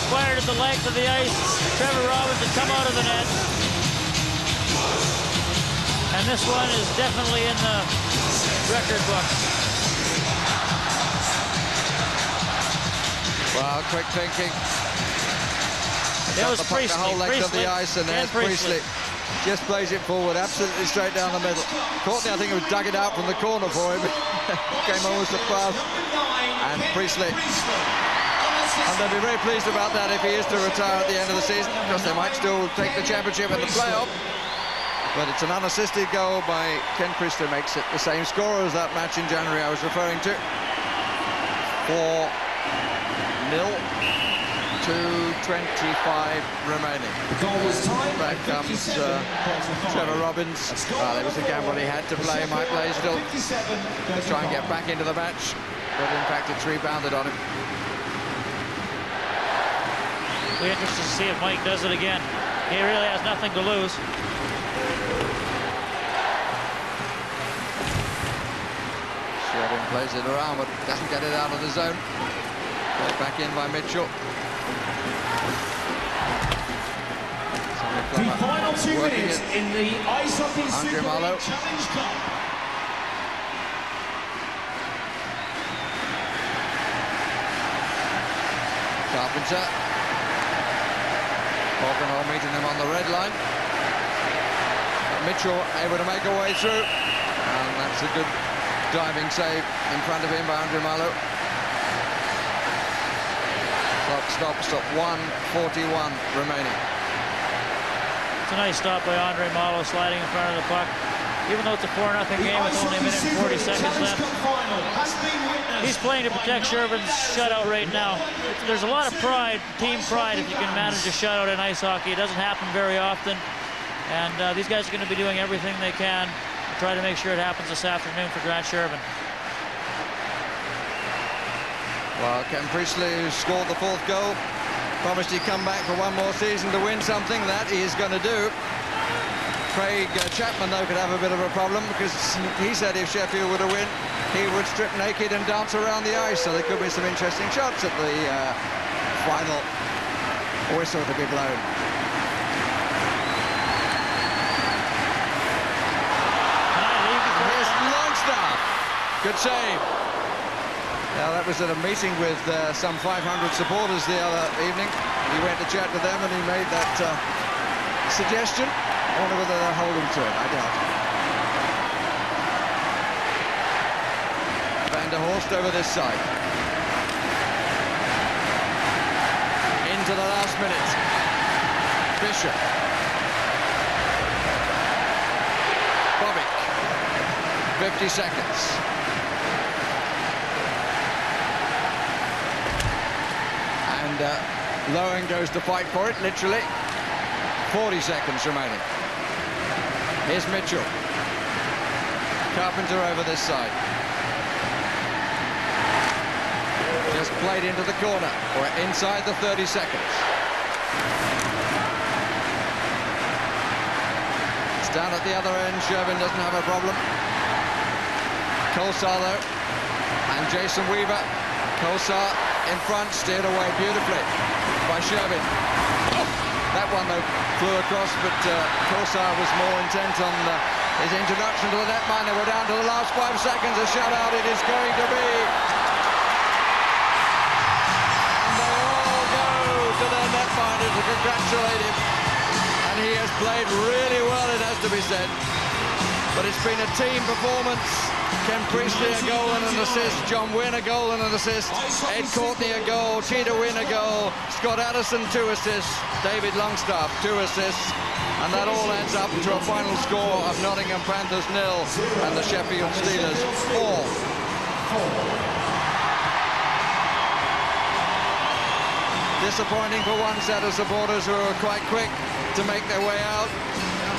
fired at the length of the ice. Trevor Robbins had come out of the net. And this one is definitely in the record book. Well, quick thinking. It was The puck the whole length of the ice, and there's Priestley. Just plays it forward, absolutely straight down the middle. Courtney, I think, was dug it out from the corner for him. Came almost a foul. And Priestley. And they'll be very pleased about that if he is to retire at the end of the season, because they might still take the championship in the playoff. But it's an unassisted goal by Ken Priestley, makes it the same score as that match in January I was referring to. 4-0. 2:25 remaining. Back comes Trevor Robbins. Well, it was a gamble he had to play, Mike Blaisdell, to try and get back into the match, but in fact it's rebounded on him. We're interested to see if Mike does it again. He really has nothing to lose. Sheridan plays it around, but doesn't get it out of the zone. Played back in by Mitchell. The final 2 minutes in the Ice Hockey Super League Challenge Cup. Carpenter. Morganhall meeting him on the red line. Mitchell able to make a way through. And that's a good diving save in front of him by Andre Malo. Clock stop, 1:41 remaining. It's a nice stop by Andre Malo, sliding in front of the puck. Even though it's a 4-0 game, it's only a minute and 40 seconds left. He's playing to protect Shervin's shutout right now. There's a lot of pride, team pride, if you can manage a shutout in ice hockey. It doesn't happen very often. And these guys are going to be doing everything they can to try to make sure it happens this afternoon for Grant Shervin. Well, Ken Priestley, who scored the 4th goal, promised he'd come back for one more season to win something. That he is going to do. Craig Chapman, though, could have a bit of a problem, because he said if Sheffield were to win, he would strip naked and dance around the ice. So there could be some interesting shots at the final whistle to be blown. And here's Longstaff. Good save. Now, that was at a meeting with some 500 supporters the other evening. He went to chat to them and he made that suggestion. I wonder whether they'll hold him to it. I doubt it. Van der Horst over this side. Into the last minute. Fisher. Bobic. 50 seconds. And Lowen goes to fight for it, literally. 40 seconds remaining. Here's Mitchell. Carpenter over this side. Just played into the corner. We're inside the 30 seconds. It's down at the other end. Shervin doesn't have a problem. Kolsar, though, and Jason Weaver. Kolsar in front, steered away beautifully by Shervin. That one, though, flew across, but Kolsar was more intent on his introduction to the netminder. We're down to the last 5 seconds. A shutout it is going to be. And they all go to their netminder to congratulate him. And he has played really well, it has to be said. But it's been a team performance. Ken Priestley a goal and an assist, John Wynn a goal and an assist, Ed Courtney a goal, Peter Wynn a goal, Scott Addison 2 assists, David Longstaff 2 assists, and that all adds up to a final score of Nottingham Panthers 0 and the Sheffield Steelers 4. Disappointing for one set of supporters who were quite quick to make their way out.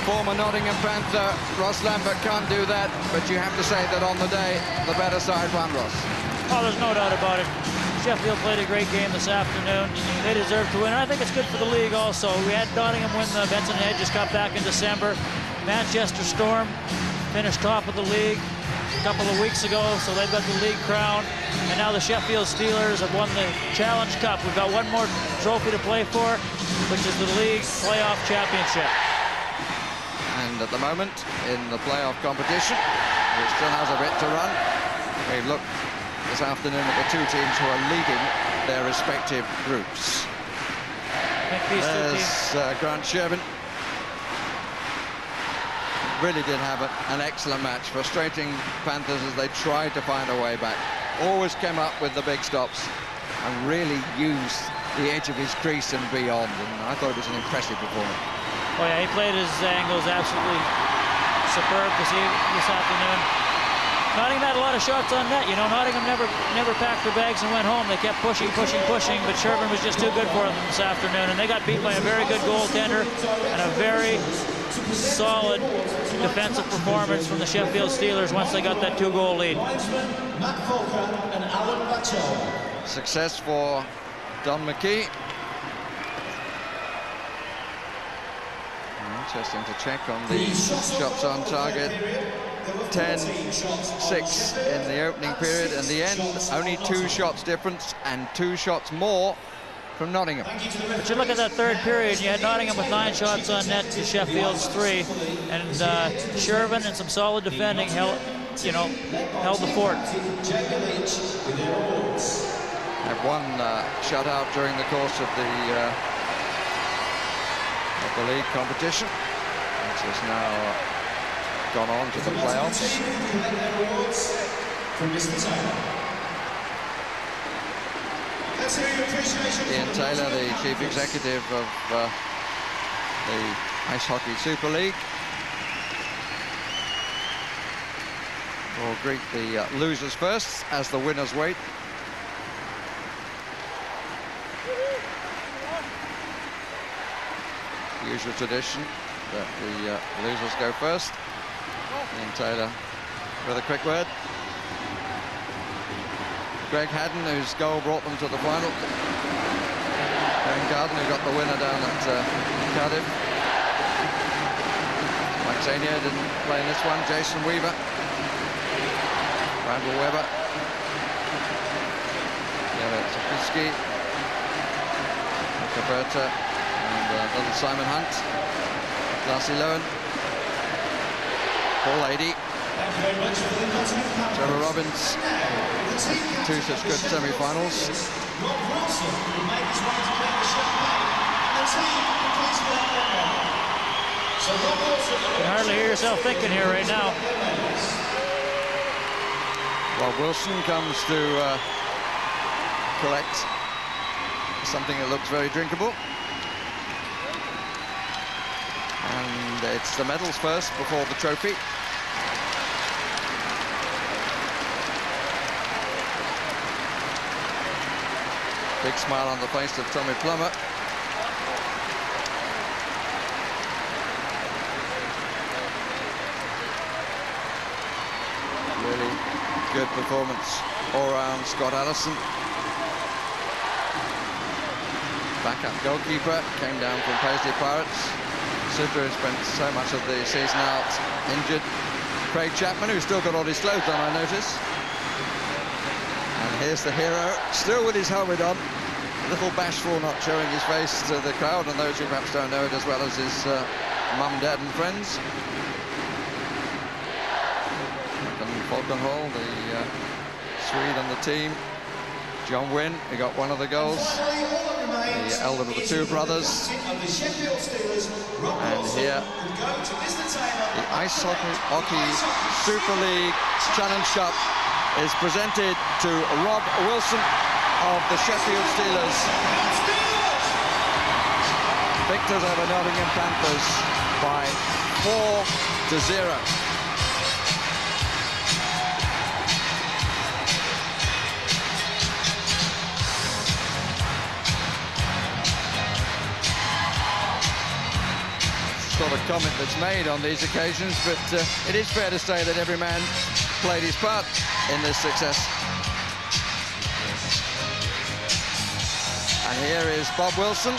Former Nottingham Panther Ross Lambert can't do that, but you have to say that on the day, the better side won, Ross. Oh, there's no doubt about it. Sheffield played a great game this afternoon. They deserve to win. I think it's good for the league also. We had Nottingham win the Benson Hedges Cup back in December. Manchester Storm finished top of the league a couple of weeks ago, so they've got the league crown. And now the Sheffield Steelers have won the Challenge Cup. We've got one more trophy to play for, which is the league playoff championship. And at the moment, in the playoff competition, it still has a bit to run. We've looked this afternoon at the two teams who are leading their respective groups. There's Grant Shervin. Really did have an excellent match. Frustrating Panthers as they tried to find a way back. Always came up with the big stops and really used the edge of his crease and beyond. And I thought it was an impressive performance. Oh yeah, he played his angles absolutely superb this afternoon. Nottingham had a lot of shots on net. You know, Nottingham never packed their bags and went home. They kept pushing, but Shervin was just too good for them this afternoon. And they got beat by a very good goaltender and a very solid defensive performance from the Sheffield Steelers once they got that 2-goal lead. Success for Don McKee. Interesting to check on the shots on target. 10-6 in the opening period. In the end, only 2 shots difference and 2 shots more from Nottingham. But you look at that third period, you had Nottingham with 9 shots on net to Sheffield's 3. And Shervin and some solid defending held the fort. Have one shutout during the course of the league competition, which has now gone on to the playoffs. Ian Taylor, the chief executive of the Ice Hockey Super League, will greet the losers first as the winners wait. Usual tradition that the losers go first. Ian Taylor with a quick word. Greg Haddon, whose goal brought them to the final. Graham Garden, who got the winner down at Cardiff. Mike Zania didn't play in this one. Jason Weaver. Randall Webber. Garrett Zapinski. Roberta. And little Simon Hunt. Darcy Lowen. Paul Adey. Trevor Robbins. Two such good semi-finals. Rob Wilson will make his way to get the champagne, and the team completes without anyone. So Rob Wilson... You can hardly hear yourself thinking here right now. Rob Wilson comes to collect something that looks very drinkable. And it's the medals first before the trophy. Big smile on the face of Tommy Plummer. Really good performance all round, Scott Allison. Backup goalkeeper, came down from Paisley Pirates. Sidra spent so much of the season out injured. Craig Chapman, who's still got all his clothes on, I notice. And here's the hero, still with his helmet on. A little bashful, not showing his face to the crowd and those who perhaps don't know it as well as his mum, dad and friends. Falkenhall, the Swede on the team. John Wynn, who got one of the goals. The elder of the two brothers. And here, the Ice Hockey Super League Challenge Cup is presented to Rob Wilson of the Sheffield Steelers. Victors over Nottingham Panthers by 4-0. Sort of comment that's made on these occasions, but it is fair to say that every man played his part in this success. And here is Bob Wilson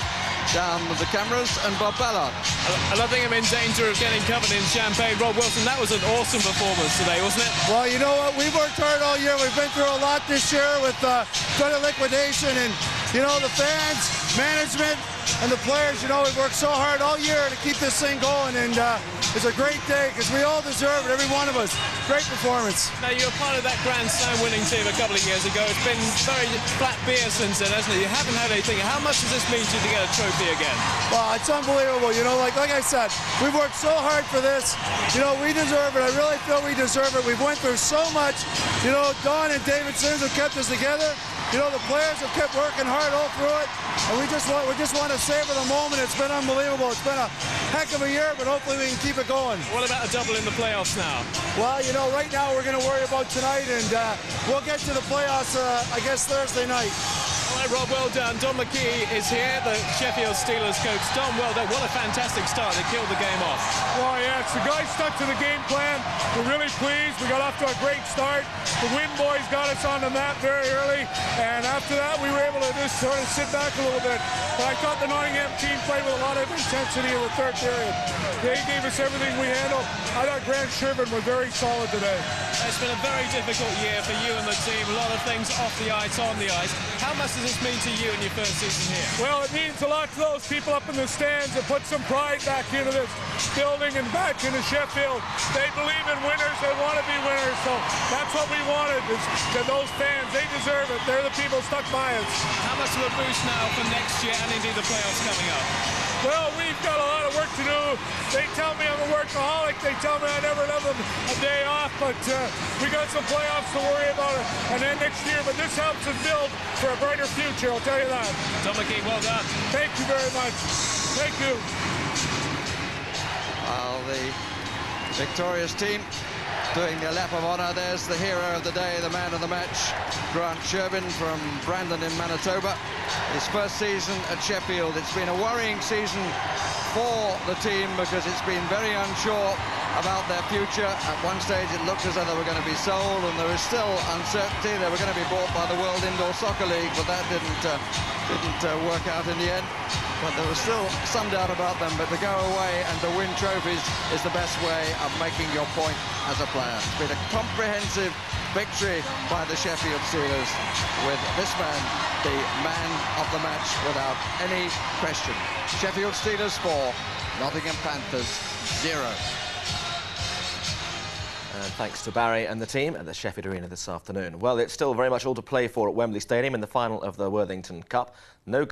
down with the cameras and Bob Ballard. I don't think I'm in danger of getting covered in champagne. Rob Wilson, that was an awesome performance today, wasn't it? Well, you know what? We've worked hard all year. We've been through a lot this year with credit liquidation, and, you know, the fans, management, and the players, you know, we've worked so hard all year to keep this thing going, and it's a great day because we all deserve it, every one of us. Great performance. Now, you were part of that Grand Slam winning team a couple of years ago. It's been very flat beer since then, hasn't it? You haven't had anything. How much does this mean to you to get a trophy again? Well, it's unbelievable. You know, like I said, we've worked so hard for this. You know, we deserve it. I really feel we deserve it. We've went through so much. You know, Don and David Sims have kept us together. You know, the players have kept working hard all through it, and we just want to savor the moment. It's been unbelievable. It's been a heck of a year, but hopefully we can keep it going. What about a double in the playoffs now? Well, you know, right now we're going to worry about tonight, and we'll get to the playoffs, I guess, Thursday night. All right, Rob, well done. Don McKee is here, the Sheffield Steelers coach. Don, well done. What a fantastic start. They killed the game off. Well, yeah, it's the guys stuck to the game plan. We're really pleased. We got off to a great start. The Win boys got us on the map very early, and after that, we were able to just sort of sit back a little bit. But I thought the Nottingham team played with a lot of intensity in the third period. They gave us everything we handled. I thought Grant Sherburn was very solid today. It's been a very difficult year for you and the team. A lot of things off the ice, on the ice. How much does this mean to you in your first season here? Well, it means a lot to those people up in the stands that put some pride back into this building and back into Sheffield. They believe in winners. They want to be winners. So that's what we wanted, is to those fans. They deserve it. They're the people stuck by us. How much of a boost now for next year and indeed the playoffs coming up? Well, we've got a lot of work to do. They tell me I'm a workaholic. They tell me I never have a day off, but we got some playoffs to worry about and then next year. But this helps us build for a brighter future, I'll tell you that. Don McKee, well done. Thank you very much. Thank you. Well, the victorious team doing the lap of honour. There's the hero of the day, the man of the match, Grant Sherburn from Brandon in Manitoba. His first season at Sheffield. It's been a worrying season for the team because it's been very unsure about their future. At one stage it looked as though they were going to be sold, and there is still uncertainty. They were going to be bought by the World Indoor Soccer League, but that didn't work out in the end. But there was still some doubt about them, but to go away and to win trophies is the best way of making your point as a player. It's been a comprehensive victory by the Sheffield Steelers, with this man the man of the match without any question. Sheffield Steelers 4, Nottingham Panthers 0. And And thanks to Barry and the team at the Sheffield Arena this afternoon. Well, it's still very much all to play for at Wembley Stadium in the final of the Worthington Cup. No